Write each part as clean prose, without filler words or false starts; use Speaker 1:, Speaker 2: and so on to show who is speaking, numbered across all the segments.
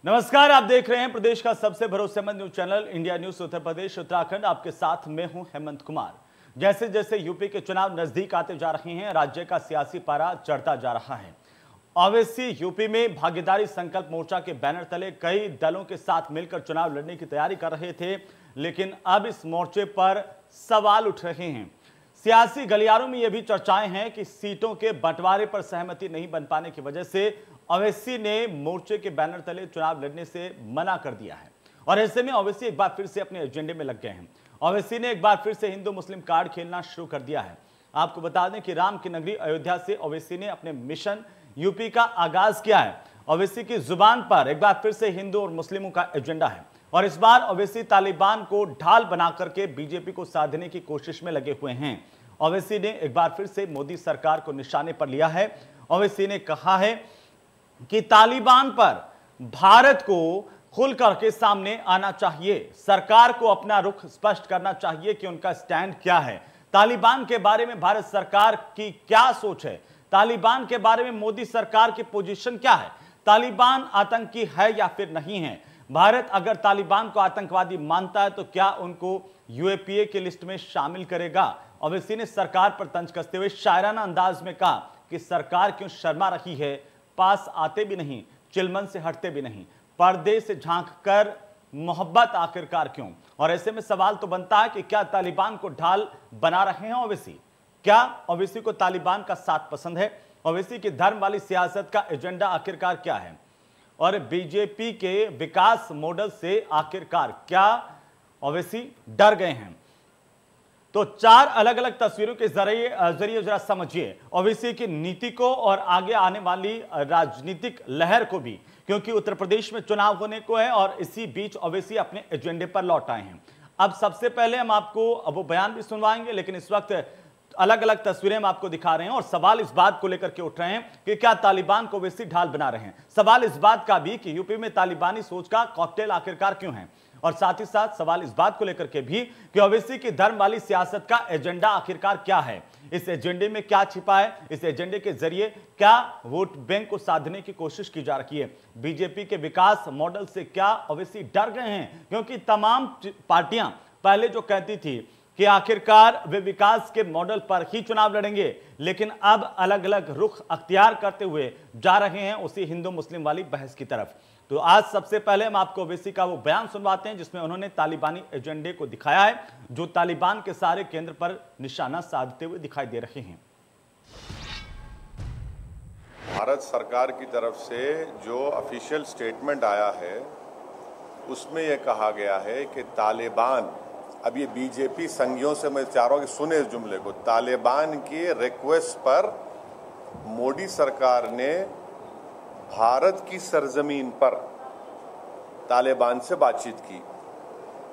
Speaker 1: नमस्कार, आप देख रहे हैं प्रदेश का सबसे भरोसेमंद news channel India news Uttar Pradesh Uttarakhand. आपके साथ मैं हूं हेमंत कुमार। जैसे जैसे यूपी के चुनाव नजदीक आते जा रहे हैं, राज्य का सियासी पारा चढ़ता जा रहा है। ओवैसी यूपी में भागीदारी संकल्प मोर्चा के बैनर तले कई दलों के साथ मिलकर चुनाव लड़ने की तैयारी कर रहे थे, लेकिन अब इस मोर्चे पर सवाल उठ रहे हैं। सियासी गलियारों में यह भी चर्चाएं हैं कि सीटों के बंटवारे पर सहमति नहीं बन पाने की वजह से ओवैसी ने मोर्चे के बैनर तले चुनाव लड़ने से मना कर दिया है और ऐसे में ओवैसी एक बार फिर से अपने एजेंडे में लग गए हैं। ओवैसी ने एक बार फिर से हिंदू मुस्लिम कार्ड खेलना शुरू कर दिया है। आपको बता दें कि राम की नगरी अयोध्या से ओवैसी ने अपने मिशन यूपी का आगाज किया है। ओवैसी की जुबान पर एक बार फिर से हिंदू और मुस्लिमों का एजेंडा है और इस बार ओवैसी तालिबान को ढाल बना करके बीजेपी को साधने की कोशिश में लगे हुए हैं। ओवैसी ने एक बार फिर से मोदी सरकार को निशाने पर लिया है। ओवैसी ने कहा है कि तालिबान पर भारत को खुल करके सामने आना चाहिए, सरकार को अपना रुख स्पष्ट करना चाहिए कि उनका स्टैंड क्या है, तालिबान के बारे में भारत सरकार की क्या सोच है, तालिबान के बारे में मोदी सरकार की पोजीशन क्या है, तालिबान आतंकी है या फिर नहीं है, भारत अगर तालिबान को आतंकवादी मानता है तो क्या उनको यूएपीए की लिस्ट में शामिल करेगा। ओवैसी ने सरकार पर तंज कसते हुए शायराना अंदाज में कहा कि सरकार क्यों शर्मा रही है, पास आते भी नहीं, चिलमन से हटते भी नहीं, पर्दे से झांक कर मोहब्बत आखिरकार क्यों। और ऐसे में सवाल तो बनता है कि क्या तालिबान को ढाल बना रहे हैं ओवैसी? क्या ओवैसी को तालिबान का साथ पसंद है? ओवैसी की धर्म वाली सियासत का एजेंडा आखिरकार क्या है? और बीजेपी के विकास मॉडल से आखिरकार क्या ओवैसी डर गए हैं? तो चार अलग अलग तस्वीरों के जरिए जरा समझिए ओवैसी की नीति को और आगे आने वाली राजनीतिक लहर को भी, क्योंकि उत्तर प्रदेश में चुनाव होने को है और इसी बीच ओवैसी अपने एजेंडे पर लौट आए हैं। अब सबसे पहले हम आपको वो बयान भी सुनवाएंगे, लेकिन इस वक्त अलग अलग तस्वीरें हम आपको दिखा रहे हैं और सवाल इस बात को लेकर के उठ रहे हैं कि क्या तालिबान को ओवैसी ढाल बना रहे हैं। सवाल इस बात का भी कि यूपी में तालिबानी सोच का कॉकटेल आखिरकार क्यों है, और साथ ही साथ सवाल इस बात को लेकर के भी कि ओवैसी की धर्म वाली सियासत का एजेंडा आखिरकार क्या है, इस एजेंडे में क्या छिपा है, इस एजेंडे के जरिए क्या वोट बैंक को साधने की कोशिश की जा रही है। बीजेपी के विकास मॉडल से क्या ओवैसी डर गए हैं? क्योंकि तमाम पार्टियां पहले जो कहती थी कि आखिरकार वे विकास के मॉडल पर ही चुनाव लड़ेंगे, लेकिन अब अलग अलग रुख अख्तियार करते हुए जा रहे हैं उसी हिंदू मुस्लिम वाली बहस की तरफ। तो आज सबसे पहले हम आपको ओवैसी का वो बयान सुनवाते हैं जिसमें उन्होंने तालिबानी एजेंडे को दिखाया है, जो तालिबान के सारे केंद्र पर निशाना साधते हुए दिखाई दे रहे हैं।
Speaker 2: भारत सरकार की तरफ से जो ऑफिशियल स्टेटमेंट आया है उसमें यह कहा गया है कि तालिबान, अब ये बीजेपी संघियों से मैं चाह रहा हूं कि सुने इस जुमले को, तालिबान के रिक्वेस्ट पर मोदी सरकार ने भारत की सरजमीन पर तालिबान से बातचीत की।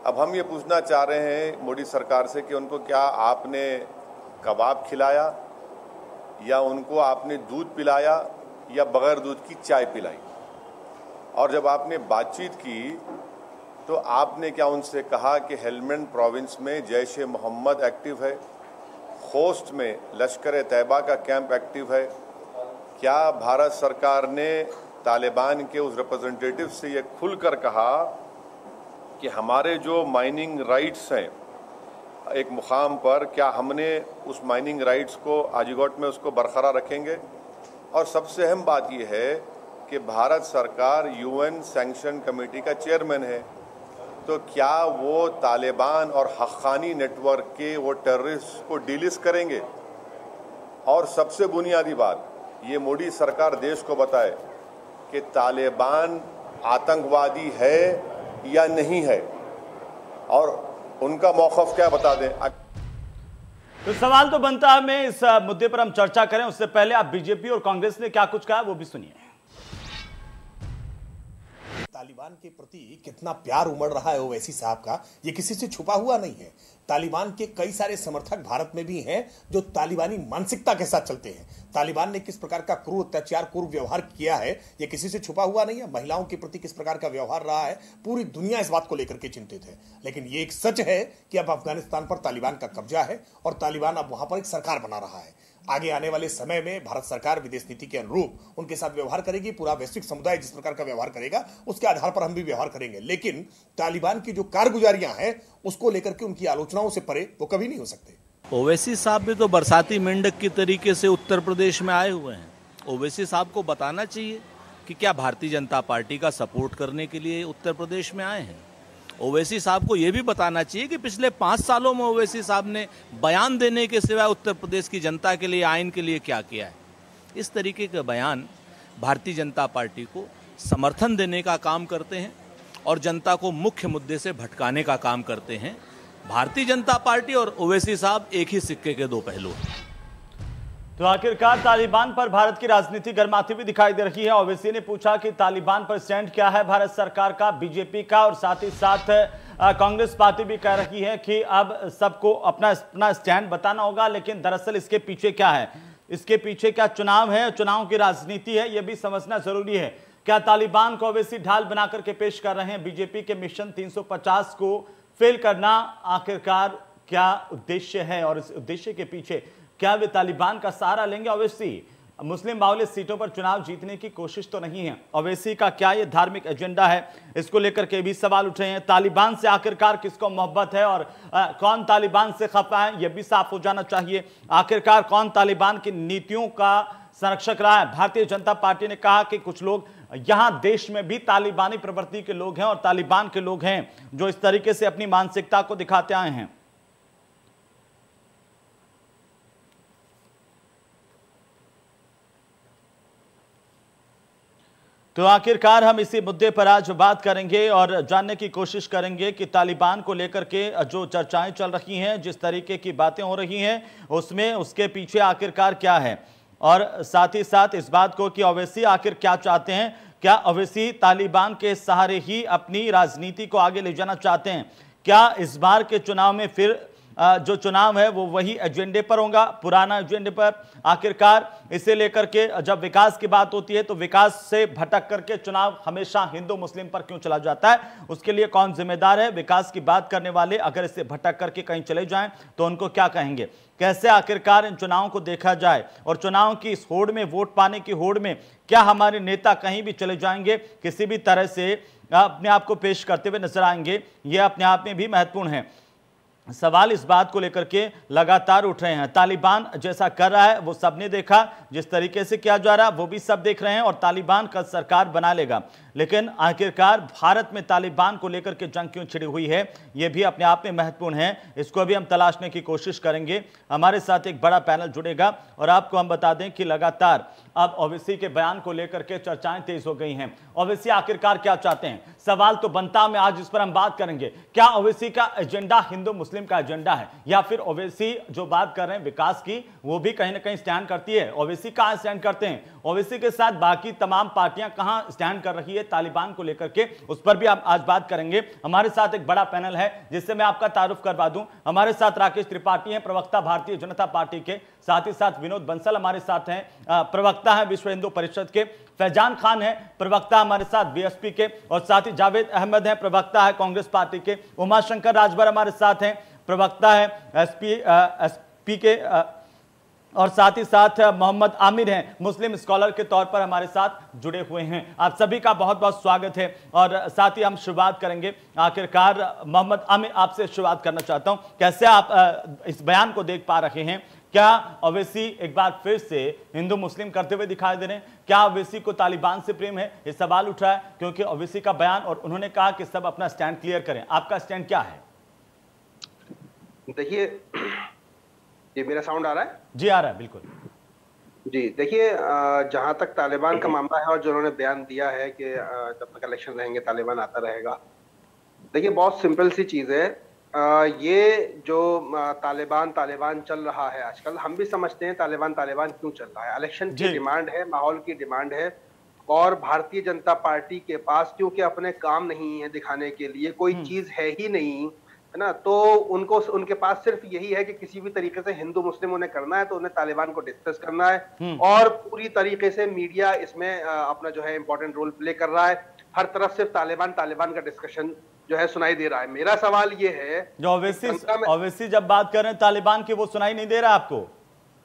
Speaker 2: अब हम ये पूछना चाह रहे हैं मोदी सरकार से कि उनको क्या आपने कबाब खिलाया या उनको आपने दूध पिलाया या बगैर दूध की चाय पिलाई? और जब आपने बातचीत की तो आपने क्या उनसे कहा कि हेलमंड प्रोविंस में जैश ए मोहम्मद एक्टिव है, खोस्ट में लश्कर तैयबा का कैंप एक्टिव है? क्या भारत सरकार ने तालिबान के उस रिप्रेजेंटेटिव से ये खुलकर कहा कि हमारे जो माइनिंग राइट्स हैं एक मुकाम पर, क्या हमने उस माइनिंग राइट्स को आजीगोट में उसको बरकरार रखेंगे? और सबसे अहम बात यह है कि भारत सरकार यूएन सैंक्शन कमेटी का चेयरमैन है, तो क्या वो तालिबान और हक्कानी नेटवर्क के वो टेररिस्ट को डिलिस्ट करेंगे? और सबसे बुनियादी बात, ये मोदी सरकार देश को बताए कि तालिबान आतंकवादी है या नहीं है और उनका मौक़िफ़ क्या बता दें।
Speaker 1: तो सवाल तो बनता है, मैं इस मुद्दे पर हम चर्चा करें उससे पहले आप बीजेपी और कांग्रेस ने क्या कुछ कहा वो भी सुनिए।
Speaker 3: तालिबान के प्रति कितना प्यार उमड़ रहा है ओवैसी साहब का, ये किसी से छुपा हुआ नहीं है। तालिबान के कई सारे समर्थक भारत में भी हैं जो तालिबानी मानसिकता के साथ चलते हैं। तालिबान ने किस प्रकार का क्रूर अत्याचार, क्रूर व्यवहार किया है, ये किसी से छुपा हुआ नहीं है। महिलाओं के प्रति किस प्रकार का व्यवहार रहा है, पूरी दुनिया इस बात को लेकर के चिंतित है। लेकिन ये एक सच है कि अब अफगानिस्तान पर तालिबान का कब्जा है और तालिबान अब वहां पर एक सरकार बना रहा है। आगे आने वाले समय में भारत सरकार विदेश नीति के अनुरूप उनके साथ व्यवहार करेगी। पूरा वैश्विक समुदाय जिस प्रकार का व्यवहार करेगा उसके आधार पर हम भी व्यवहार करेंगे, लेकिन तालिबान की जो कारगुजारियां हैं उसको लेकर के उनकी आलोचनाओं से परे वो कभी नहीं हो सकते।
Speaker 4: ओवैसी साहब भी तो बरसाती मेंढक की तरीके से उत्तर प्रदेश में आए हुए हैं। ओवैसी साहब को बताना चाहिए कि क्या भारतीय जनता पार्टी का सपोर्ट करने के लिए उत्तर प्रदेश में आए हैं। ओवैसी साहब को यह भी बताना चाहिए कि पिछले 5 सालों में ओवैसी साहब ने बयान देने के सिवाय उत्तर प्रदेश की जनता के लिए, आइन के लिए क्या किया है। इस तरीके के बयान भारतीय जनता पार्टी को समर्थन देने का काम करते हैं और जनता को मुख्य मुद्दे से भटकाने का काम करते हैं। भारतीय जनता पार्टी और ओवैसी साहब एक ही सिक्के के दो पहलू हैं।
Speaker 1: तो आखिरकार तालिबान पर भारत की राजनीति गर्माती हुई दिखाई दे रही है। ओवैसी ने पूछा कि तालिबान पर स्टैंड क्या है भारत सरकार का, बीजेपी का, और साथ ही साथ कांग्रेस पार्टी भी कह रही है कि अब सबको अपना अपना स्टैंड बताना होगा। लेकिन दरअसल इसके पीछे क्या है, इसके पीछे क्या चुनाव है, चुनाव की राजनीति है, यह भी समझना जरूरी है। क्या तालिबान को ओवैसी ढाल बनाकर के पेश कर रहे हैं बीजेपी के मिशन 350 को फेल करना? आखिरकार क्या उद्देश्य है और इस उद्देश्य के पीछे क्या वे तालिबान का सहारा लेंगे? ओवैसी मुस्लिम बाहुल्य सीटों पर चुनाव जीतने की कोशिश तो नहीं है। ओवैसी का क्या ये धार्मिक एजेंडा है, इसको लेकर के भी सवाल उठे हैं। तालिबान से आखिरकार किसको मोहब्बत है और कौन तालिबान से खफा है, यह भी साफ हो जाना चाहिए। आखिरकार कौन तालिबान की नीतियों का संरक्षक रहा है? भारतीय जनता पार्टी ने कहा कि कुछ लोग यहां देश में भी तालिबानी प्रवृत्ति के लोग हैं और तालिबान के लोग हैं जो इस तरीके से अपनी मानसिकता को दिखाते आए हैं। तो आखिरकार हम इसी मुद्दे पर आज बात करेंगे और जानने की कोशिश करेंगे कि तालिबान को लेकर के जो चर्चाएं चल रही हैं, जिस तरीके की बातें हो रही हैं, उसमें उसके पीछे आखिरकार क्या है, और साथ ही साथ इस बात को कि ओवैसी आखिर क्या चाहते हैं। क्या ओवैसी तालिबान के सहारे ही अपनी राजनीति को आगे ले जाना चाहते हैं? क्या इस बार के चुनाव में फिर जो चुनाव है वो वही एजेंडे पर होगा, पुराना एजेंडे पर? आखिरकार इसे लेकर के जब विकास की बात होती है तो विकास से भटक करके चुनाव हमेशा हिंदू मुस्लिम पर क्यों चला जाता है, उसके लिए कौन जिम्मेदार है? विकास की बात करने वाले अगर इससे भटक करके कहीं चले जाएं तो उनको क्या कहेंगे? कैसे आखिरकार इन चुनावों को देखा जाए और चुनाव की इस होड़ में, वोट पाने की होड़ में, क्या हमारे नेता कहीं भी चले जाएंगे, किसी भी तरह से अपने आप को पेश करते हुए नजर आएंगे? यह अपने आप में भी महत्वपूर्ण है। सवाल इस बात को लेकर के लगातार उठ रहे हैं। तालिबान जैसा कर रहा है वो सबने देखा, जिस तरीके से किया जा रहा है वो भी सब देख रहे हैं और तालिबान कल सरकार बना लेगा। लेकिन आखिरकार भारत में तालिबान को लेकर के जंग क्यों छिड़ी हुई है, ये भी अपने आप में महत्वपूर्ण है। इसको भी हम तलाशने की कोशिश करेंगे। हमारे साथ एक बड़ा पैनल जुड़ेगा और आपको हम बता दें कि लगातार अब ओवैसी के बयान को लेकर के चर्चाएं तेज हो गई हैं। ओवैसी आखिरकार क्या चाहते हैं, सवाल तो बनता है। आज इस पर हम बात करेंगे। क्या ओवैसी का एजेंडा हिंदू मुस्लिम का एजेंडा है, या फिर ओवैसी जो बात कर रहे हैं विकास की वो भी कहीं ना कहीं स्टैंड करती है? ओवैसी कहां स्टैंड करते हैं? ओवैसी के साथ बाकी तमाम पार्टियां कहां स्टैंड कर रही है तालिबान को लेकर के, उस पर भी आप आज बात करेंगे। हमारे साथ एक बड़ा पैनल है जिससे मैं आपका तारुफ करवा दूं। हमारे साथ राकेश त्रिपाठी हैं, प्रवक्ता भारतीय जनता पार्टी के, साथ ही साथ विनोद बंसल हमारे साथ हैं, प्रवक्ता हैं विश्व हिंदू परिषद के, फैजान खान है प्रवक्ता हमारे साथ बीएसपी के, और साथ ही जावेद अहमद है प्रवक्ता है कांग्रेस पार्टी के, उमाशंकर राजभर हमारे साथ हैं, प्रवक्ता है एसपी के, और साथ ही साथ मोहम्मद आमिर हैं मुस्लिम स्कॉलर के तौर पर हमारे साथ जुड़े हुए हैं। आप सभी का बहुत बहुत स्वागत है। और साथ ही हम शुरुआत करेंगे, आखिरकार मोहम्मद आमिर आपसे शुरुआत करना चाहता हूं, कैसे आप इस बयान को देख पा रहे हैं? क्या ओवैसी एक बार फिर से हिंदू मुस्लिम करते हुए दिखाई दे रहे हैं? क्या ओवैसी को तालिबान से प्रेम है? ये सवाल उठ रहा है क्योंकि ओवैसी का बयान और उन्होंने कहा कि सब अपना स्टैंड क्लियर करें। आपका स्टैंड क्या है?
Speaker 5: देखिए, ये मेरा साउंड आ रहा है?
Speaker 1: जी आ रहा है, बिल्कुल
Speaker 5: जी। देखिए, जहां तक तालिबान का मामला है और जो उन्होंने बयान दिया है कि जब तक इलेक्शन रहेंगे तालिबान आता रहेगा, देखिए बहुत सिंपल सी चीज है। ये जो तालिबान चल रहा है आजकल, हम भी समझते हैं तालिबान क्यों चल रहा है। इलेक्शन की डिमांड है, माहौल की डिमांड है, और भारतीय जनता पार्टी के पास क्योंकि अपने काम नहीं है दिखाने के लिए, कोई चीज है ही नहीं, है ना, तो उनके पास सिर्फ यही है कि किसी भी तरीके से हिंदू मुस्लिम उन्हें करना है तो उन्हें तालिबान को डिस्कस करना है, और पूरी तरीके से मीडिया इसमें अपना जो है इंपॉर्टेंट रोल प्ले कर रहा है। हर तरफ सिर्फ तालिबान का डिस्कशन जो है सुनाई दे रहा है। मेरा सवाल ये है,
Speaker 1: जो ओवैसी जब बात कर रहे हैं तालिबान की, वो सुनाई नहीं दे रहा आपको?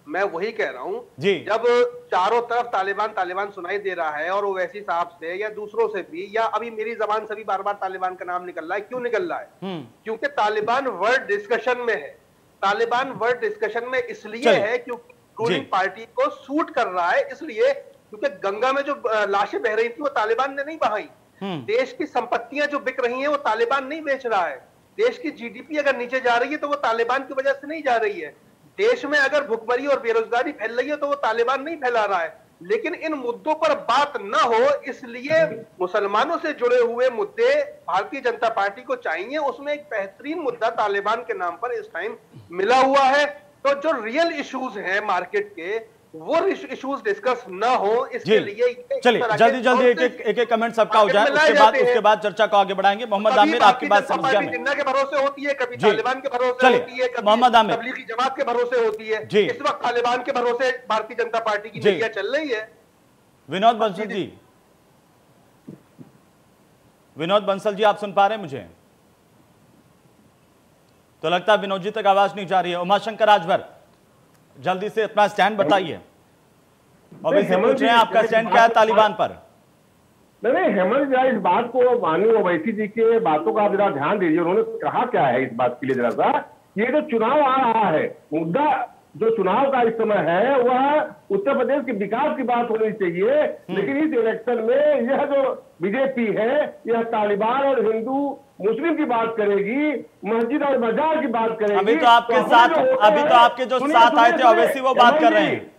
Speaker 5: मैं वही कह रहा हूं
Speaker 1: जी।
Speaker 5: जब चारों तरफ तालिबान सुनाई दे रहा है और ओवैसी साहब से या दूसरों से भी, या अभी मेरी जबान से भी बार बार तालिबान का नाम निकल रहा है, क्यों निकल रहा है? क्योंकि तालिबान वर्ड डिस्कशन में है। तालिबान वर्ड डिस्कशन में इसलिए है क्योंकि रूलिंग पार्टी को सूट कर रहा है, इसलिए क्योंकि गंगा में जो लाशें बह रही थी वो तालिबान ने नहीं बहाई। देश की संपत्तियां जो बिक रही हैं वो तालिबान नहीं बेच रहा है। देश की जीडीपी अगर नीचे जा रही है तो वो तालिबान की वजह से नहीं जा रही है। देश में अगर भुखमरी और बेरोजगारी फैल रही है तो वो तालिबान नहीं फैला रहा है। लेकिन इन मुद्दों पर बात न हो, इसलिए मुसलमानों से जुड़े हुए मुद्दे भारतीय जनता पार्टी को चाहिए। उसमें एक बेहतरीन मुद्दा तालिबान के नाम पर इस टाइम मिला हुआ है। तो जो रियल इश्यूज हैं मार्केट के, वो इश्यूज डिस्कस ना हो, इसके लिए
Speaker 1: चलिए जल्दी एक कमेंट सबका हो जाए, उसके बाद चर्चा को आगे बढ़ाएंगे। मोहम्मद आमिर, आपकी बात समझ गया मैं।
Speaker 5: जिन्ना के भरोसे होती है, कभी तालिबान के भरोसे होती है, कभी
Speaker 1: मोहम्मद आमिर
Speaker 5: तबलीगी जमात के भरोसे होती है। इस वक्त तालिबान के भरोसे भारतीय जनता पार्टी की नीतियां चल रही है।
Speaker 1: विनोद बंसल जी, विनोद बंसल जी, आप सुन पा रहे हैं मुझे? तो लगता है विनोद जी तक आवाज नहीं जा रही है। उमाशंकर राजभर, जल्दी से अपना स्टैंड बताइए। ओवैसी पूछ रहे हैं आपका स्टैंड क्या है तालिबान पर?
Speaker 6: नहीं, हेमंत जी इस बात को माननीय ओवैसी जी के बातों का जरा ध्यान दीजिए। उन्होंने कहा क्या है इस बात के लिए जरा सा, ये जो चुनाव आ रहा है, मुद्दा जो चुनाव का इस समय है वह उत्तर प्रदेश के विकास की बात होनी चाहिए। लेकिन इस इलेक्शन में यह जो बीजेपी है यह तालिबान और हिंदू मुस्लिम की बात करेगी, मस्जिद और मजार की बात करेगी।
Speaker 1: अभी तो आपके जो साथ आए थे ओवैसी वो बात कर रहे हैं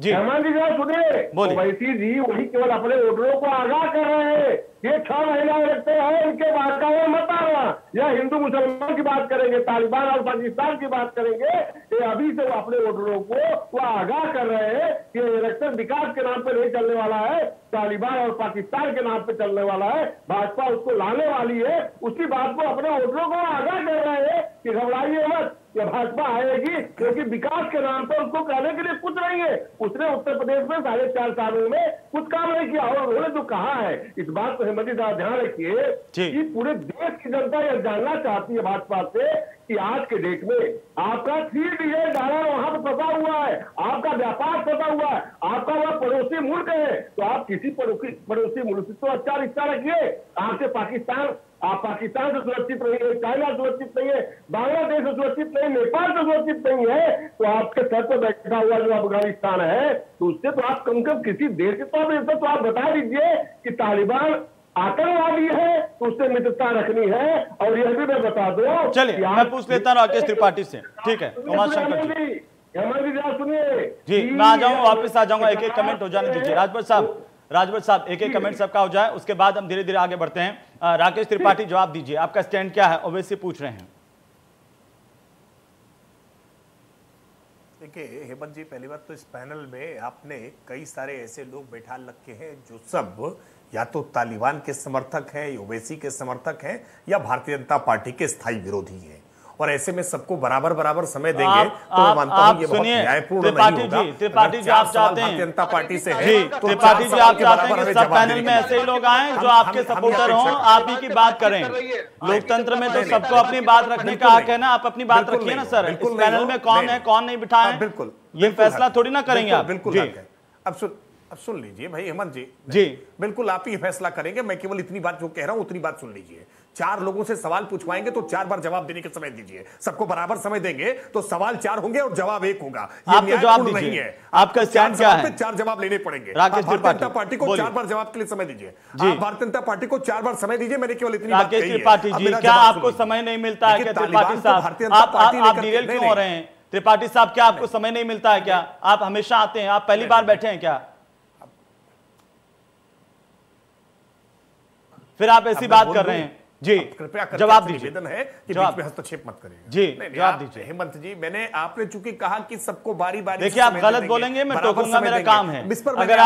Speaker 1: जी।
Speaker 6: हेमंत जी सुनिए, ओवैसी जी वही केवल अपने वोटरों को आगाह कर रहे हैं। ये 6 महीना लगते हैं, इनके बात का वो मत आना। यह हिंदू मुसलमान की बात करेंगे, तालिबान और पाकिस्तान की बात करेंगे। ये अभी से वो अपने वोटरों को वो आगाह कर रहे हैं कि इलेक्शन विकास के नाम पे नहीं चलने वाला है, तालिबान और पाकिस्तान के नाम पे चलने वाला है। भाजपा उसको लाने वाली है, उसी बात को अपने वोटरों को आगाह कर रहे हैं कि घबराइए मत, ये भाजपा आएगी, क्योंकि विकास के नाम पर उसको कहने के लिए कुछ नहीं है। उसने उत्तर प्रदेश में 4.5 सालों में कुछ काम नहीं किया। और उन्होंने जो कहा है, इस बात को हेमंत जी ध्यान रखिए कि पूरे देश की जनता यह जानना चाहती है भाजपा से कि आज के डेट में आपका 3 बिलियन डॉलर वहां पर फंसा हुआ है, आपका व्यापार फंसा हुआ है, आपका वह पड़ोसी मुल्क है, तो आप किसी पड़ोसी मुल्क से तो अच्छा रिश्ता रखिए। आपसे आप पाकिस्तान से सुरक्षित नहीं है, चाइना सुरक्षित नहीं है, बांग्लादेश से सुरक्षित नहीं, नेपाल से सुरक्षित नहीं है, तो आपके सर पर बैठा हुआ जो अफगानिस्तान है, तो उससे तो आप कम से कम किसी देश के तो आप बता दीजिए कि तालिबान आतंकवादी है, तो उससे मित्रता रखनी है। और यह भी मैं बता दो,
Speaker 1: चलिए मैं पूछ लेता हूँ राकेश त्रिपाठी से, ठीक है? उमाशंकर जी,
Speaker 6: सुनिए
Speaker 1: जी, मैं आ जाऊंगा, वापस आ जाऊंगा। एक कमेंट हो जाने दीजिए। राजभर साहब एक कमेंट सबका हो जाए, उसके बाद हम धीरे धीरे आगे बढ़ते हैं। राकेश त्रिपाठी जवाब दीजिए, आपका स्टैंड क्या है? ओवैसी पूछ रहे हैं।
Speaker 3: देखिए हेमंत जी, पहली बात तो इस पैनल में आपने कई सारे ऐसे लोग बैठा रखे हैं जो सब या तो तालिबान के समर्थक हैं, ओवैसी के समर्थक हैं, या भारतीय जनता पार्टी के स्थायी विरोधी हैं। और ऐसे में सबको बराबर समय देंगे तो मैं मानता हूं ये बहुत न्यायपूर्ण नहीं होगा।
Speaker 1: त्रिपाठी जी आप चाहते हैं
Speaker 3: भारतीय जनता पार्टी से है,
Speaker 1: त्रिपाठी जी आप चाहते हैं कि सब पैनल में ऐसे ही लोग आए जो आपके सपोर्टर हों, आप ही की बात करें। लोकतंत्र में तो सबको अपनी बात रखने का हक है ना, आप अपनी बात रखिए ना सर। इस पैनल में कौन है कौन नहीं बिठाए,
Speaker 3: बिल्कुल
Speaker 1: ये फैसला थोड़ी ना करेंगे आप।
Speaker 3: बिल्कुल अब सुन लीजिए भाई हेमंत जी, बिल्कुल आप ही फैसला करेंगे। मैं केवल इतनी बात जो कह रहा हूं उतनी बात सुन लीजिए। 4 लोगों से सवाल पूछवाएंगे तो 4 बार जवाब देने का समय दीजिए। सबको बराबर समय देंगे तो सवाल 4 होंगे और जवाब 1 होगा।
Speaker 1: ये जवाब नहीं है। आपका स्टैंड क्या है?
Speaker 3: 4 जवाब लेने पड़ेंगे।
Speaker 1: भारतीय
Speaker 3: जनता पार्टी को 4 बार जवाब के लिए समय दीजिए। भारतीय जनता पार्टी को 4 बार समय दीजिए। मैंने केवल इतनी बात कही है।
Speaker 1: त्रिपाठी जी, क्या आपको समय नहीं मिलता है क्या? त्रिपाठी साहब आप डिरेल क्यों हो रहे हैं? त्रिपाठी साहब, क्या आपको समय नहीं मिलता है क्या? आप हमेशा आते हैं, आप पहली बार बैठे हैं क्या? फिर आप ऐसी बात कर रहे हैं जी।
Speaker 3: कृपया
Speaker 1: जवाब दीजिए।
Speaker 3: निवेदन है कि बीच में हस्तक्षेप मत करिए
Speaker 1: जी। जवाब दीजिए
Speaker 3: हेमंत जी। आपने चूंकि कहा कि सबको बारी-बारी,
Speaker 1: देखिए आप गलत बोलेंगे, मैं टोकूंगा, मेरा काम है। अगर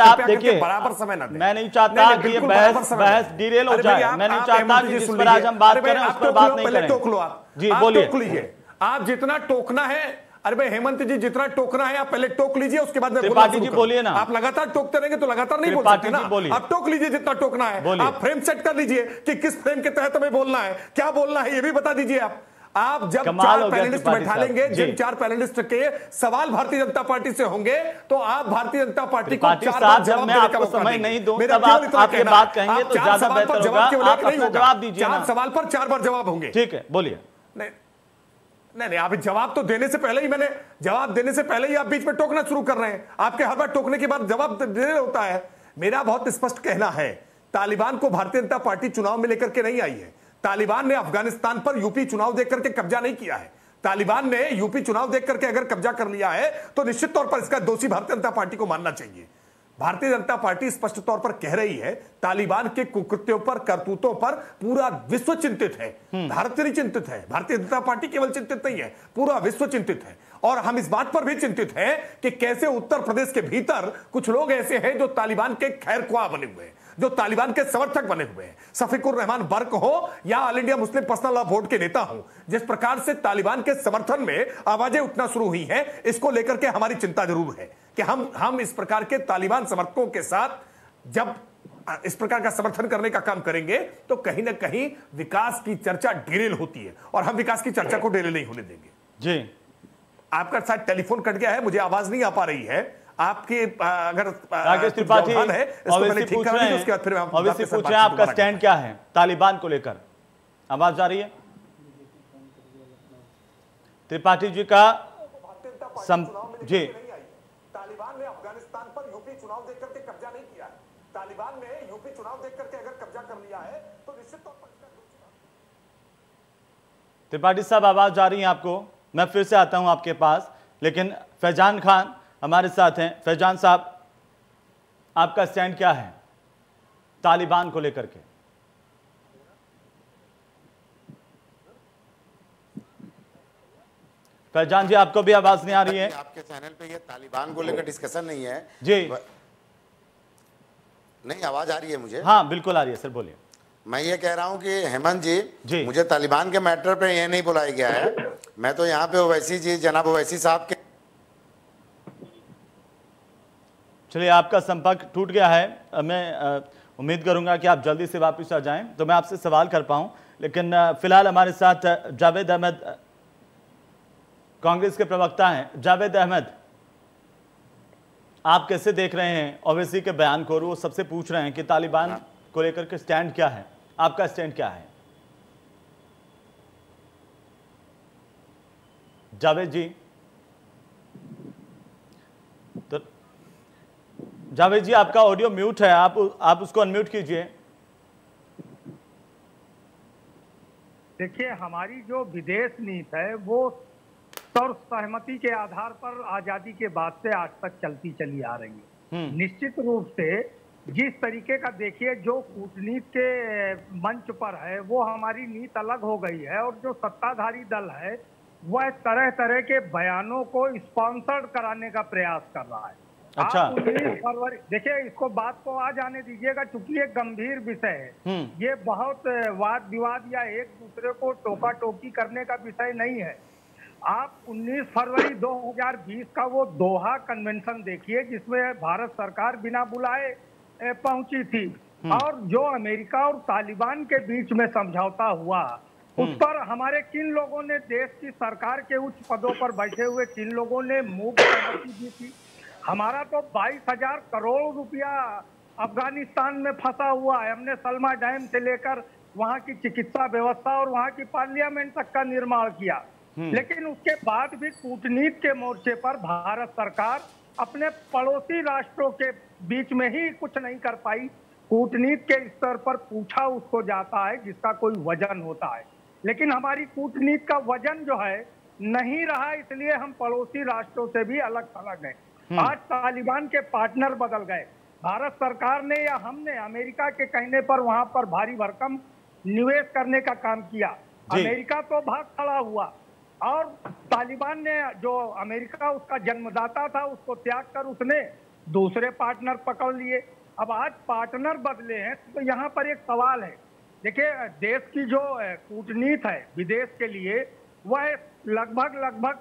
Speaker 1: आप देखिए
Speaker 3: बराबर समय ना दें।
Speaker 1: मैं नहीं चाहता कि ये बहस डिरेल हो जाए। मैं नहीं चाहता कि जिस पर आज हम बात करें उस पर बात नहीं करें।
Speaker 3: टोक लो आप
Speaker 1: जी, बोलिए।
Speaker 3: आप जितना टोकना है, अरे भाई हेमंत जी जितना टोकना है आप पहले टोक लीजिए, उसके बाद
Speaker 1: त्रिपाठी जी बोलिए ना।
Speaker 3: आप लगातार टोकते रहेंगे तो लगातार नहीं बोल सकते ना। आप टोक लीजिए जितना टोकना है। आप फ्रेम सेट कर लीजिए कि किस फ्रेम के तहत हमें बोलना है, क्या बोलना है, ये भी बता दीजिए। आप जब
Speaker 1: कमाल
Speaker 3: 4
Speaker 1: हो गया
Speaker 3: पैनलिस्ट
Speaker 1: त्रिपाठी
Speaker 3: बैठा
Speaker 1: साहब।
Speaker 3: लेंगे,
Speaker 1: जी।
Speaker 3: जिन 4 पैनलिस्ट के सवाल भारतीय जनता पार्टी से होंगे, तो आप भारतीय जनता पार्टी को
Speaker 1: त्रिपाठी
Speaker 3: 4
Speaker 1: साहब,
Speaker 3: बार
Speaker 1: जब
Speaker 3: जवाब
Speaker 1: मैं
Speaker 3: देने का
Speaker 1: आपको
Speaker 3: मौका
Speaker 1: समय
Speaker 3: देंगे।
Speaker 1: नहीं दूं,
Speaker 3: मेरा
Speaker 1: तब
Speaker 3: केवल
Speaker 1: आप
Speaker 3: इतना
Speaker 1: आगे
Speaker 3: कहना
Speaker 1: बात
Speaker 3: है,
Speaker 1: कहेंगे
Speaker 3: आप
Speaker 1: तो
Speaker 3: 4
Speaker 1: ज्यादा
Speaker 3: सवाल
Speaker 1: बेहतर
Speaker 3: पर जवाब
Speaker 1: होगा।
Speaker 3: केवल
Speaker 1: आप
Speaker 3: एक नहीं
Speaker 1: अपना
Speaker 3: होगा,
Speaker 1: जवाब दीजिए
Speaker 3: 4
Speaker 1: ना।
Speaker 3: सवाल पर 4 बार जवाब होंगे।
Speaker 1: ठीक है, बोलिए।
Speaker 3: नहीं, आप जवाब तो देने से पहले ही जवाब देने से पहले ही आप बीच में टोकना शुरू कर रहे हैं। आपके हर बार टोकने के बाद जवाब देना होता है। मेरा बहुत स्पष्ट कहना है, तालिबान को भारतीय जनता पार्टी चुनाव में लेकर के नहीं आई है। तालिबान ने अफगानिस्तान पर यूपी चुनाव देख करके कब्जा नहीं किया है। तालिबान ने यूपी चुनाव देख करके अगर कब्जा कर लिया है तो निश्चित तौर पर इसका दोषी भारतीय जनता पार्टी को मानना चाहिए। भारतीय जनता पार्टी स्पष्ट तौर पर कह रही है, तालिबान के कुकृत्यों पर, करतूतों पर पूरा विश्व चिंतित है। भारत नहीं चिंतित है, भारतीय जनता पार्टी केवल चिंतित नहीं है, पूरा विश्व चिंतित है। और हम इस बात पर भी चिंतित हैं कि कैसे उत्तर प्रदेश के भीतर कुछ लोग ऐसे हैं जो तालिबान के खैरख्वाह बने हुए हैं, जो तालिबान के समर्थक बने हुए हैं। शफीकुर रहमान बर्क हो या all India Muslim personal law board के नेता हो, जिस प्रकार से तालिबान के समर्थन में आवाजें उठना शुरू हुई हैं, इसको लेकर के हमारी चिंता जरूर है कि हम इस प्रकार के तालिबान समर्थकों के साथ जब इस प्रकार का समर्थन करने का काम करेंगे तो कहीं ना कहीं विकास की चर्चा डिरेल होती है, और हम विकास की चर्चा को डिरेल नहीं होने देंगे।
Speaker 1: जी,
Speaker 3: आपका शायद टेलीफोन कट गया है, मुझे आवाज नहीं आ पा रही है आपके। अगर
Speaker 1: राकेश त्रिपाठी
Speaker 3: है इसको मैंने ठीक करा दी, उसके बाद फिर
Speaker 1: ऑब्वियसली पूछ रहे हैं आपका स्टैंड क्या है तालिबान को लेकर। आवाज आ रही है त्रिपाठी जी का? जी,
Speaker 3: तालिबान ने अफगानिस्तान पर यूपी चुनाव देख करके कब्जा नहीं किया है। तालिबान ने यूपी चुनाव देख करके अगर कब्जा कर लिया है तो निश्चित तौर पर
Speaker 1: त्रिपाठी साहब आवाज आ रही है आपको? मैं फिर से आता हूं आपके पास, लेकिन फैजान खान हमारे साथ हैं। फैजान साहब, आपका स्टैंड क्या है तालिबान को लेकर के? फैजान जी, आपको भी आवाज नहीं आ रही है?
Speaker 7: आपके चैनल पे ये तालिबान को लेकर डिस्कशन नहीं है
Speaker 1: जी।
Speaker 7: नहीं, आवाज आ रही है मुझे?
Speaker 1: हाँ बिल्कुल आ रही है सर, बोलिए।
Speaker 7: मैं ये कह रहा हूँ कि हेमंत
Speaker 1: जी।
Speaker 7: जी, मुझे तालिबान के मैटर पे ये नहीं बुलाया गया है। मैं तो यहाँ पे ओवैसी जी, जनाब ओवैसी साहब के।
Speaker 1: चलिए, आपका संपर्क टूट गया है। मैं उम्मीद करूंगा कि आप जल्दी से वापस आ जाएं तो मैं आपसे सवाल कर पाऊं, लेकिन फिलहाल हमारे साथ जावेद अहमद, कांग्रेस के प्रवक्ता हैं। जावेद अहमद, आप कैसे देख रहे हैं ओवैसी के बयान को? और वो सबसे पूछ रहे हैं कि तालिबान को लेकर के स्टैंड क्या है, आपका स्टैंड क्या है? जावेद जी, तो जावेद जी आपका ऑडियो म्यूट है, आप उसको अनम्यूट कीजिए।
Speaker 8: देखिए, हमारी जो विदेश नीति है वो सर्व सहमति के आधार पर आजादी के बाद से आज तक चलती चली आ रही है। निश्चित रूप से जिस तरीके का देखिए जो कूटनीति के मंच पर है वो हमारी नीति अलग हो गई है, और जो सत्ताधारी दल है वह तरह तरह के बयानों को स्पॉन्सर्ड कराने का प्रयास कर रहा है।
Speaker 1: अच्छा।
Speaker 8: आप 19 फरवरी देखिए, इसको बात को आ जाने दीजिएगा, चूंकि ये गंभीर विषय है। ये बहुत वाद विवाद या एक दूसरे को टोका टोकी करने का विषय नहीं है। आप 19 फरवरी 2020 का वो दोहा कन्वेंशन देखिए जिसमें भारत सरकार बिना बुलाए पहुंची थी, और जो अमेरिका और तालिबान के बीच में समझौता हुआ उस पर हमारे किन लोगों ने, देश की सरकार के उच्च पदों पर बैठे हुए किन लोगों ने मूक सहमति दी थी? हमारा तो 22,000 करोड़ रुपया अफगानिस्तान में फंसा हुआ है। हमने सलमा डैम से लेकर वहां की चिकित्सा व्यवस्था और वहां की पार्लियामेंट तक का निर्माण किया, लेकिन उसके बाद भी कूटनीति के मोर्चे पर भारत सरकार अपने पड़ोसी राष्ट्रों के बीच में ही कुछ नहीं कर पाई। कूटनीति के स्तर पर पूछा उसको जाता है जिसका कोई वजन होता है, लेकिन हमारी कूटनीति का वजन जो है नहीं रहा, इसलिए हम पड़ोसी राष्ट्रों से भी अलग थलग हैं। आज तालिबान के पार्टनर बदल गए। भारत सरकार ने या हमने अमेरिका के कहने पर वहां पर भारी भरकम निवेश करने का काम किया। अमेरिका तो भाग खड़ा हुआ, और तालिबान ने, जो अमेरिका उसका जन्मदाता था, उसको त्याग कर उसने दूसरे पार्टनर पकड़ लिए। अब आज पार्टनर बदले हैं तो यहाँ पर एक सवाल है। देखिए, देश की जो कूटनीति है विदेश के लिए वह लगभग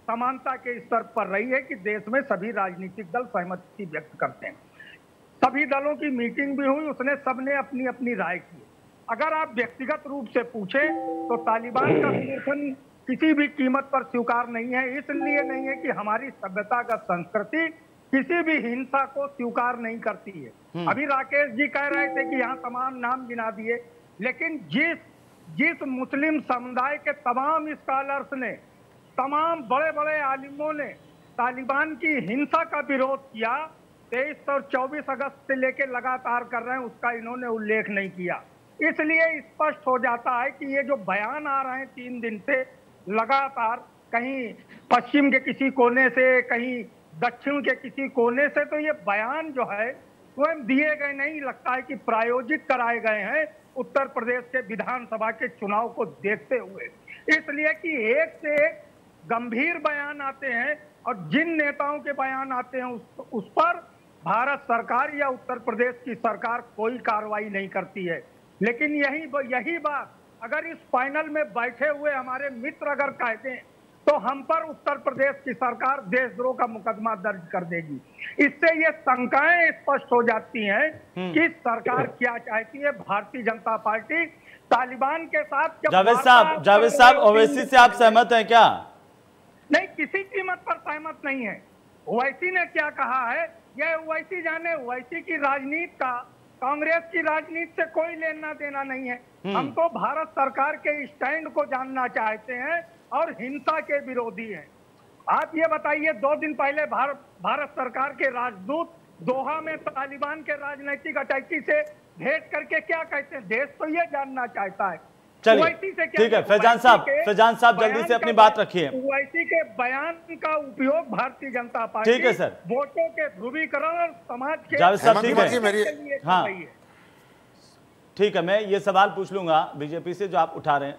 Speaker 8: समानता के स्तर पर रही है कि देश में सभी राजनीतिक दल सहमति व्यक्त करते हैं। सभी दलों की मीटिंग भी हुई, उसने सबने अपनी अपनी राय की। अगर आप व्यक्तिगत रूप से पूछें तो तालिबान का समर्थन किसी भी कीमत पर स्वीकार नहीं है। इसलिए नहीं है कि हमारी सभ्यतागत संस्कृति किसी भी हिंसा को स्वीकार नहीं करती है। अभी राकेश जी कह रहे थे कि यहाँ तमाम नाम गिना दिए, लेकिन जिस मुस्लिम समुदाय के तमाम स्कॉलर्स ने, तमाम बड़े बड़े आलिमों ने तालिबान की हिंसा का विरोध किया, 23 और 24 अगस्त से लेकर लगातार कर रहे हैं, उसका इन्होंने उल्लेख नहीं किया। इसलिए स्पष्ट हो जाता है कि ये जो बयान आ रहे हैं 3 दिन से लगातार, कहीं पश्चिम के किसी कोने से, कहीं दक्षिण के किसी कोने से, तो ये बयान जो है स्वयं दिए गए नहीं, लगता है कि प्रायोजित कराए गए हैं उत्तर प्रदेश के विधानसभा के चुनाव को देखते हुए। इसलिए कि एक से एक गंभीर बयान आते हैं और जिन नेताओं के बयान आते हैं उस पर भारत सरकार या उत्तर प्रदेश की सरकार कोई कार्रवाई नहीं करती है। लेकिन यही बात अगर इस फाइनल में बैठे हुए हमारे मित्र अगर कहते हैं तो हम पर उत्तर प्रदेश की सरकार देशद्रोह का मुकदमा दर्ज कर देगी। इससे ये शंकाएं स्पष्ट हो जाती हैं कि सरकार क्या चाहती है। भारतीय जनता पार्टी तालिबान के साथ
Speaker 1: जावेद साहब ओवैसी से आप सहमत हैं क्या?
Speaker 8: नहीं, किसी कीमत पर सहमत नहीं है। ओवैसी ने क्या कहा है यह ओवैसी जाने। ओवैसी की राजनीति का कांग्रेस की राजनीति से कोई लेना देना नहीं है। हम तो भारत सरकार के स्टैंड को जानना चाहते हैं और हिंसा के विरोधी हैं। आप ये बताइए, 2 दिन पहले भारत सरकार के राजदूत दोहा में तालिबान के राजनीतिक अटैची से भेंट करके क्या कहते हैं? देश तो ये जानना चाहता है।
Speaker 1: चलिए ठीक है, फैजान साहब जल्दी से अपनी बात रखिए।
Speaker 8: ओवैसी के बयान का उपयोग भारतीय जनता पार्टी,
Speaker 1: ठीक है सर,
Speaker 8: वोटों के ध्रुवीकरण और समाज के,
Speaker 1: जावेद साहब ठीक है, हाँ ठीक है, मैं ये सवाल पूछ लूंगा बीजेपी से जो आप उठा रहे हैं।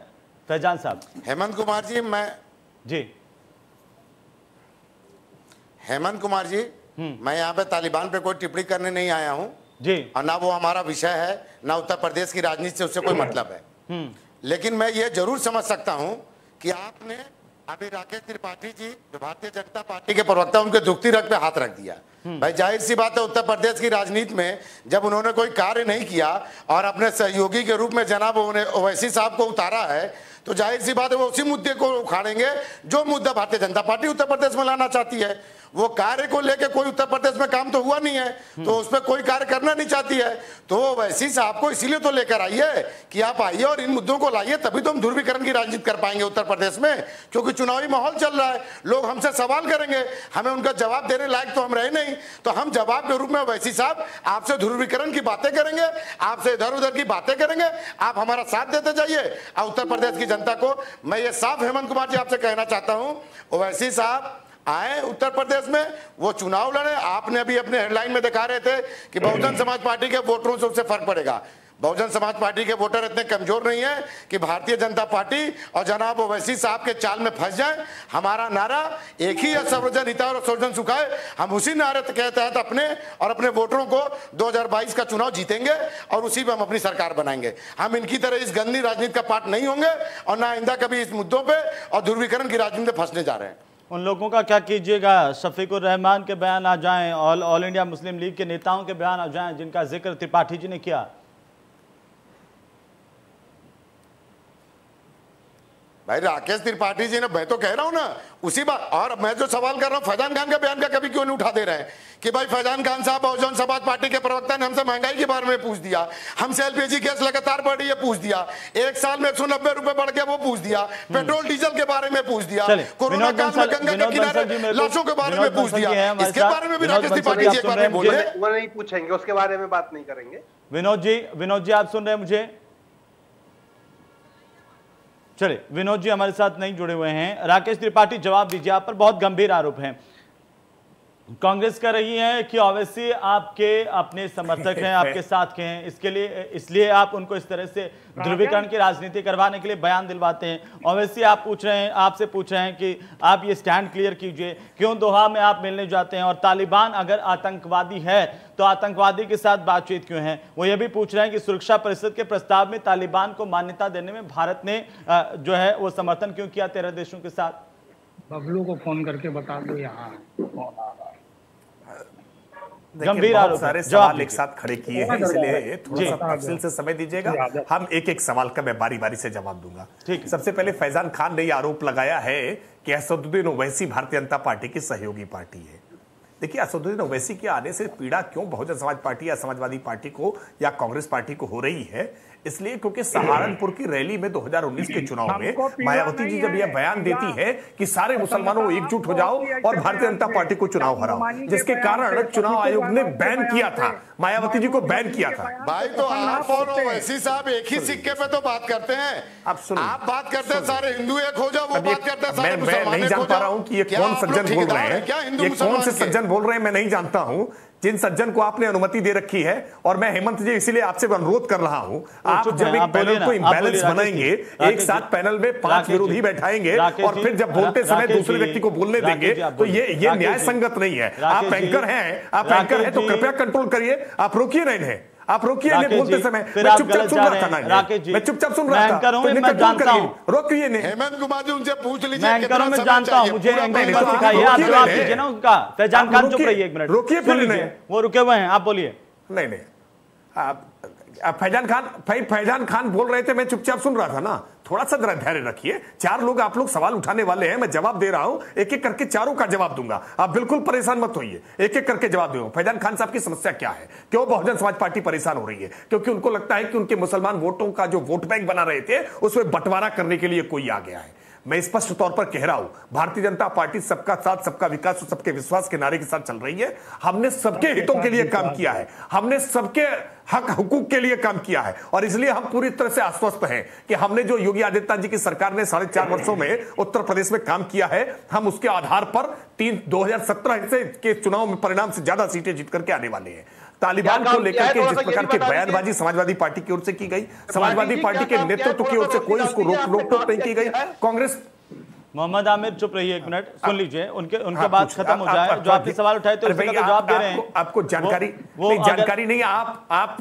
Speaker 1: फैजान साहब।
Speaker 7: हेमंत कुमार जी, मैं यहाँ पे तालिबान पे कोई टिप्पणी करने नहीं आया हूँ
Speaker 1: जी,
Speaker 7: और ना वो हमारा विषय है, ना उत्तर प्रदेश की राजनीति से उससे कोई मतलब है। लेकिन मैं ये जरूर समझ सकता हूँ कि आपने अभी राकेश त्रिपाठी जी जो भारतीय जनता पार्टी के प्रवक्ता, उनके दुखती रग पे हाथ रख दिया। भाई जाहिर सी बात है, उत्तर प्रदेश की राजनीति में जब उन्होंने कोई कार्य नहीं किया और अपने सहयोगी के रूप में जनाब ओवैसी साहब को उतारा है, तो जाहिर सी बात है वो उसी मुद्दे को उखाड़ेंगे जो मुद्दा भारतीय जनता पार्टी उत्तर प्रदेश में लाना चाहती है। वो कार्य को लेके कोई उत्तर प्रदेश में काम तो हुआ नहीं है, तो उस पर कोई कार्य करना नहीं चाहती है, तो वैसी साहब को इसीलिए तो लेकर आई है कि आप आइए और इन मुद्दों को लाइए, तभी तो हम ध्रुवीकरण की राजनीति कर पाएंगे उत्तर प्रदेश में। क्योंकि चुनावी माहौल चल रहा है, लोग हमसे सवाल करेंगे, हमें उनका जवाब देने लायक तो हम रहे नहीं, तो हम जवाब के रूप में वैसी साहब आपसे ध्रुवीकरण की बातें करेंगे, आपसे इधर उधर की बातें करेंगे, आप हमारा साथ देते जाइए। और उत्तर प्रदेश की जनता को मैं ये साफ हेमंत कुमार जी आपसे कहना चाहता हूं, ओवैसी साहब आए उत्तर प्रदेश में, वो चुनाव लड़े। आपने अभी अपने हेडलाइन में दिखा रहे थे कि बहुजन समाज पार्टी के वोटरों से उससे फर्क पड़ेगा। बहुजन समाज पार्टी के वोटर इतने कमजोर नहीं है कि भारतीय जनता पार्टी और जनाब ओवैसी साहब के चाल में फंस जाए। हमारा नारा एक ही है, सर्वजन हिताय और सर्वजन सुखाय। हम उसी नारे के तहत अपने और अपने वोटरों को 2022 का चुनाव जीतेंगे और उसी में हम अपनी सरकार बनाएंगे। हम इनकी तरह इस गंदी राजनीति का पार्ट नहीं होंगे और ना आइंदा कभी इस मुद्दों पर और ध्रुवीकरण की राजनीति में फंसने जा रहे हैं।
Speaker 1: उन लोगों का क्या कीजिएगा? शफीकुर रहमान के बयान आ जाएं, ऑल इंडिया मुस्लिम लीग के नेताओं के बयान आ जाएं जिनका जिक्र त्रिपाठी जी ने किया।
Speaker 7: भाई राकेश त्रिपाठी जी ने, मैं तो कह रहा हूं ना उसी बात, और मैं जो सवाल कर रहा हूं फैजान खान के बयान का कभी क्यों नहीं उठा दे रहे हैं कि भाई फैजान खान साहब बहुजन समाज पार्टी के प्रवक्ता ने हमसे महंगाई के बारे में पूछ दिया, हमसे एलपीजी गैस लगातार बढ़ रही है पूछ दिया, एक साल में 190 रुपए बढ़ गया वो पूछ दिया, पेट्रोल डीजल के बारे में पूछ दिया, कोरोना काल में गंगा के किनारे लाशों के बारे में पूछ दिया। इसके बारे में भी राकेश त्रिपाठी जी एक बार नहीं बोले,
Speaker 5: वो नहीं पूछेंगे, उसके बारे में बात नहीं करेंगे।
Speaker 1: विनोद जी आप सुन रहे हैं मुझे? चलिए, विनोद जी हमारे साथ नहीं जुड़े हुए हैं। राकेश त्रिपाठी जवाब दीजिए, आप पर बहुत गंभीर आरोप हैं। कांग्रेस कह रही है कि ओवैसी आपके अपने समर्थक हैं, आपके साथ के हैं, इसलिए आप उनको इस तरह से ध्रुवीकरण की राजनीति करवाने के लिए बयान दिलवाते हैं। ओवैसी आपसे पूछ रहे हैं कि आप ये स्टैंड क्लियर कीजिए, क्यों दोहा में आप मिलने जाते हैं, और तालिबान अगर आतंकवादी है तो आतंकवादी के साथ बातचीत क्यों है। वो ये भी पूछ रहे हैं कि सुरक्षा परिषद के प्रस्ताव में तालिबान को मान्यता देने में भारत ने जो है वो समर्थन क्यों किया 13 देशों के साथ।
Speaker 8: बबलू को फोन करके बता दो यहाँ
Speaker 1: गंभीर आरोप
Speaker 3: सारे सवाल एक साथ खड़े किए हैं, इसलिए थोड़ा सा तफसील से समय दीजिएगा। हम एक एक सवाल का मैं बारी बारी से जवाब दूंगा। सबसे पहले फैजान खान ने आरोप लगाया है कि असदुद्दीन ओवैसी भारतीय जनता पार्टी की सहयोगी पार्टी है। देखिए, असदुद्दीन ओवैसी के आने से पीड़ा क्यों बहुजन समाज पार्टी या समाजवादी पार्टी को या कांग्रेस पार्टी को हो रही है, इसलिए क्योंकि सहारनपुर की रैली में 2019 के चुनाव में मायावती जी जब यह बयान देती है कि सारे मुसलमानों एकजुट हो जाओ और भारतीय जनता पार्टी को चुनाव हराओ, जिसके कारण चुनाव आयोग ने बैन किया था, मायावती जी को बैन किया था।
Speaker 7: भाई तो आप और ओवैसी साहब एक ही सिक्के पे तो बात करते हैं। आप बात करते हैं सारे हिंदू एक हो जाओ, वो बात करते हैं सारे मुसलमान।
Speaker 3: मैं नहीं जान पा रहा हूँ कि ये कौन सज्जन बोल रहे हैं, ये कौन से सज्जन बोल रहे हैं, मैं नहीं जानता हूँ। जिन सज्जन को आपने अनुमति दे रखी है, और मैं हेमंत जी इसीलिए आपसे अनुरोध कर रहा हूं, आप जब एक पैनल को इम्बैलेंस बनाएंगे, एक साथ पैनल में 5 विरोधी बैठाएंगे और फिर जब बोलते समय दूसरे व्यक्ति को बोलने देंगे, तो ये न्याय संगत नहीं है। आप एंकर हैं तो कृपया कंट्रोल करिए, आप रोकिए ना इन्हें, आप रोकिए इन्हें बोलते समय। मैं चुपचाप सुन रहा था ना, मैं चुपचाप सुन रहा था, रोकिए नहीं।
Speaker 7: हेमंत कुमार जी उनसे पूछ लीजिए,
Speaker 1: मैं एंकर में जानता हूँ, मुझे एंकर सिखाइए, आप जवाब दीजिए ना उनका। फैजान खान चुप रहिए एक मिनट,
Speaker 3: रोकिए फिर,
Speaker 1: वो रुके हुए हैं, आप बोलिए।
Speaker 3: नहीं, आप फैजान खान बोल रहे थे, मैं चुपचाप सुन रहा था ना। थोड़ा सा जरा धैर्य रखिए, 4 लोग आप लोग सवाल उठाने वाले हैं, मैं जवाब दे रहा हूं, एक एक करके चारों का जवाब दूंगा, आप बिल्कुल परेशान मत होइए, एक एक करके जवाब दूंगा। फैजान खान साहब की समस्या क्या है, क्यों बहुजन समाज पार्टी परेशान हो रही है? क्योंकि उनको लगता है कि उनके मुसलमान वोटों का जो वोट बैंक बना रहे थे, उसमें बंटवारा करने के लिए कोई आ गया है। मैं स्पष्ट तौर पर कह रहा हूं, भारतीय जनता पार्टी सबका साथ, सबका विकास और सबके विश्वास के नारे के साथ चल रही है। हमने सबके हितों के लिए काम किया है, हमने सबके हक हुकूक के लिए काम किया है, और इसलिए हम पूरी तरह से आश्वस्त हैं कि हमने जो योगी आदित्यनाथ जी की सरकार ने 4.5 वर्षों में उत्तर प्रदेश में काम किया है, हम उसके आधार पर 2017 के चुनाव में परिणाम से ज्यादा सीटें जीत करके आने वाले हैं। तालिबान को लेकर के जिस प्रकार की बयानबाजी समाजवादी पार्टी की ओर से की गई, समाजवादी पार्टी के नेतृत्व की ओर से कोई उसको रोक टोक नहीं की गई। कांग्रेस
Speaker 1: मोहम्मद आमिर चुप रहिए एक मिनट, सुन लीजिए, उनके बात खत्म हो जाए। जो आपने सवाल उठाए तो इसका जवाब दे रहे हैं।
Speaker 3: आपको जानकारी नहीं, आप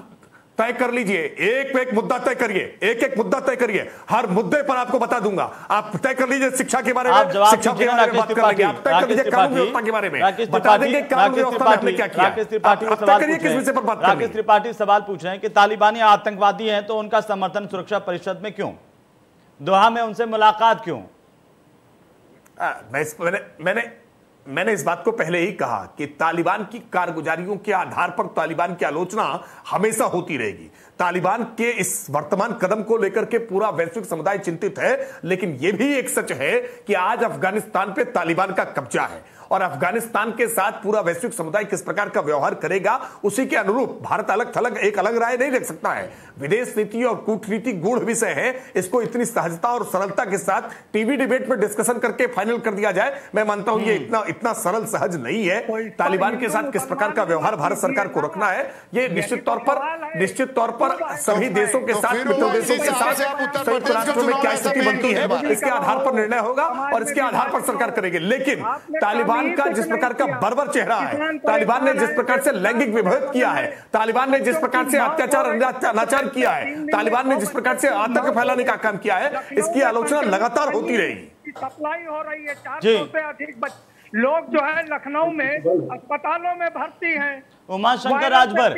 Speaker 3: तय कर लीजिए, एक मुद्दा तय करिए, एक मुद्दा तय करिए, हर मुद्दे पर आपको बता दूंगा। आप तय कर लीजिए शिक्षा के बारे में, शिक्षा के बारे में बात कर लेंगे, आप तय कर लीजिए कानून व्यवस्था के बारे में, बता देंगे कानून व्यवस्था में आपने क्या किया।
Speaker 1: राकेश त्रिपाठी
Speaker 3: किस विषय पर बात कर?
Speaker 1: राकेश त्रिपाठी सवाल पूछ रहे हैं कि तालिबानी आतंकवादी हैं तो उनका समर्थन सुरक्षा परिषद में क्यों, दोहा में उनसे मुलाकात क्यों?
Speaker 3: मैंने इस बात को पहले ही कहा कि तालिबान की कारगुजारियों के आधार पर तालिबान की आलोचना हमेशा होती रहेगी। तालिबान के इस वर्तमान कदम को लेकर के पूरा वैश्विक समुदाय चिंतित है, लेकिन यह भी एक सच है कि आज अफगानिस्तान पे तालिबान का कब्जा है, और अफगानिस्तान के साथ पूरा वैश्विक समुदाय किस प्रकार का व्यवहार करेगा, उसी के अनुरूप भारत एक अलग राय नहीं रख सकता है। विदेश नीति और कूटनीति गूढ़ विषय है, इसको इतनी सहजता और सरलता के साथ टीवी डिबेट में डिस्कशन करके फाइनल कर दिया जाए, मैं मानता हूं ये इतना सरल सहज नहीं है। तालिबान के साथ किस प्रकार का व्यवहार भारत सरकार को रखना है, ये निश्चित तौर पर सभी देशों के साथ, मित्र देशों के साथ, संयुक्त राष्ट्र में क्या स्थिति बनती है, इसके आधार पर निर्णय होगा और इसके आधार पर सरकार करेगी। लेकिन तालिबान का जिस प्रकार का बर्बर चेहरा है, तालिबान ने जिस प्रकार से लैंगिक विभेद किया है, तालिबान ने जिस प्रकार से अत्याचार अनाचार किया है, तालिबान ने जिस प्रकार से आतंक फैलाने का काम किया है, इसकी आलोचना लगातार होती रहेगी।
Speaker 8: सप्लाई हो रही है, 400 से अधिक लोग जो है लखनऊ में अस्पतालों में भर्ती हैं।
Speaker 1: उमाशंकर राजभर,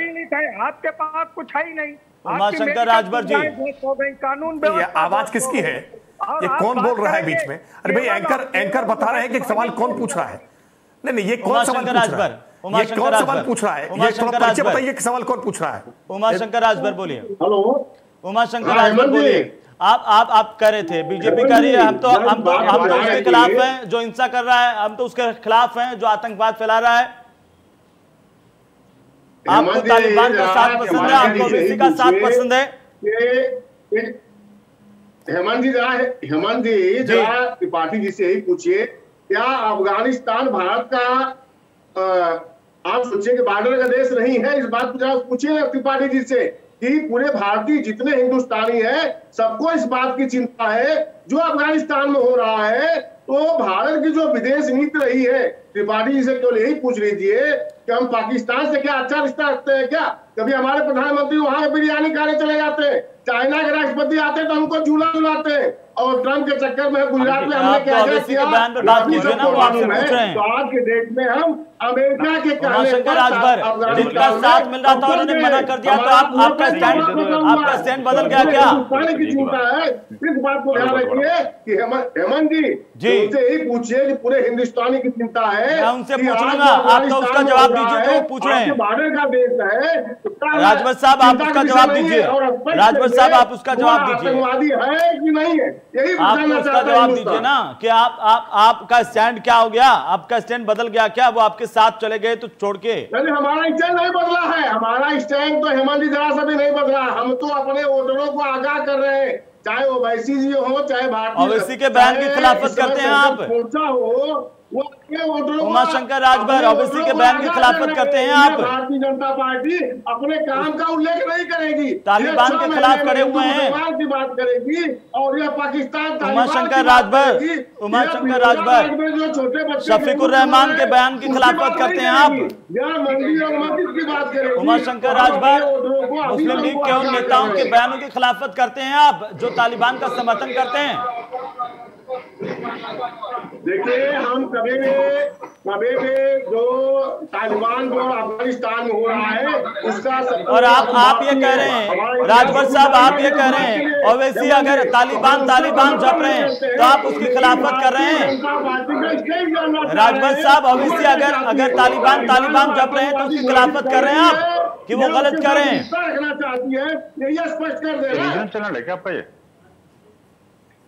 Speaker 8: आपके पास कुछ है ही नहीं।
Speaker 1: उमाशंकर राजभर जी,
Speaker 8: कानून
Speaker 3: आवाज किसकी है, ये कौन बोल रहा है बीच में? अरे भाई, एंकर बता रहे हैं कि सवाल कौन पूछ रहा है। नहीं, ये कौन सवाल पूछ रहा है, ये कौन सवाल पूछ रहा है, ये थोड़ा परिचय बताइए कि सवाल कौन पूछ रहा है।
Speaker 1: उमाशंकर राजभर बोलिए।
Speaker 6: हेलो,
Speaker 1: उमाशंकर राजभर बोलिए। आप कह रहे थे बीजेपी कर रही है, हम तो उसके खिलाफ हैं, जो हिंसा कर रहा है हम तो उसके खिलाफ हैं, जो आतंकवाद फैला रहा है। आपको तालिबान का साथ पसंद है, आपको ओवैसी का साथ पसंद है?
Speaker 6: हेमंत जी जरा त्रिपाठी जी से ही पूछिए, क्या अफगानिस्तान भारत का आप सोचिए कि बॉर्डर का देश नहीं है? इस बात को जरा पूछिए त्रिपाठी जी से कि पूरे भारतीय जितने हिंदुस्तानी हैं सबको इस बात की चिंता है जो अफगानिस्तान में हो रहा है। तो भारत की जो विदेश नीति रही है, त्रिपाठी जी से केवल यही पूछ लीजिए कि हम पाकिस्तान से क्या अच्छा रिश्ता रखते हैं क्या? कभी हमारे प्रधानमंत्री वहां बिरयानी खाने चले जाते हैं, चाइना के राष्ट्रपति आते तो हमको झूला झुलाते हैं, और ट्रम्प के चक्कर में गुजरात में हमने क्या किया, तो आज के डेट में हम अमेरिका के
Speaker 1: उमाशंकर राजभर जिनका साथ मिल रहा था उन्होंने मना कर दिया, तो आपका स्टैंड बदल गया क्या?
Speaker 6: की झूठा है। इस बात को ध्यान रखिए कि हेमंत जी उनसे यही पूछिए कि पूरे हिंदुस्तानी की चिंता है,
Speaker 1: मैं उनसे पूछूंगा, आप तो उसका जवाब दीजिए, तो पूछ रहे हैं
Speaker 6: बॉर्डर का देश है।
Speaker 1: राजभर साहब आप उसका जवाब दीजिए, राजभर साहब आप उसका जवाब दीजिए,
Speaker 6: आतंकवादी है कि नहीं है, यही
Speaker 1: आप तो उसका जवाब दीजिए ना कि आपका स्टैंड क्या हो गया, आपका स्टैंड बदल गया क्या? वो आपके साथ चले गए तो छोड़ के?
Speaker 6: हमारा स्टैंड नहीं बदला है, हमारा स्टैंड तो हेमंत जी जरा सा भी नहीं बदला। हम तो अपने वोटरों को आगाह कर रहे हैं, चाहे ओवैसी जी हो चाहे भारतीय,
Speaker 1: ओवैसी के बयान की खिलाफत करते हैं आप।
Speaker 6: मोर्चा हो
Speaker 1: उमाशंकर राजभर ओवैसी के बयान की खिलाफत करते हैं आप।
Speaker 6: भारतीय जनता पार्टी अपने काम का उल्लेख नहीं करेगी,
Speaker 1: तालिबान के खिलाफ खड़े हुए हैं,
Speaker 6: की बात करेगी, और यह पाकिस्तान
Speaker 1: उमाशंकर राजभर
Speaker 6: जो छोटे बच्चे
Speaker 1: शफीकुर रहमान के बयान की खिलाफत करते हैं आप।
Speaker 6: मंदिर और मस्जिद की बात करेगी
Speaker 1: उमाशंकर राजभर मुस्लिम लीग के उन नेताओं के बयानों की खिलाफत करते हैं आप जो तालिबान का समर्थन करते हैं।
Speaker 6: देखिए हम कभी भी जो तालिबान जो अफगानिस्तान में हो रहा है उसका,
Speaker 1: और आप ये कह रहे हैं राजभर साहब, आप ये कह रहे हैं ओवैसी अगर तालिबान जप रहे हैं तो आप उसकी खिलाफत कर रहे हैं। राजभर साहब ओवैसी अगर तालिबान जप रहे हैं तो उसकी खिलाफत कर रहे हैं आप कि वो गलत कर रहे हैं?
Speaker 6: रखना चाहती है ये स्पष्ट कर दे।
Speaker 9: रीजनल चैनल है क्या आपका?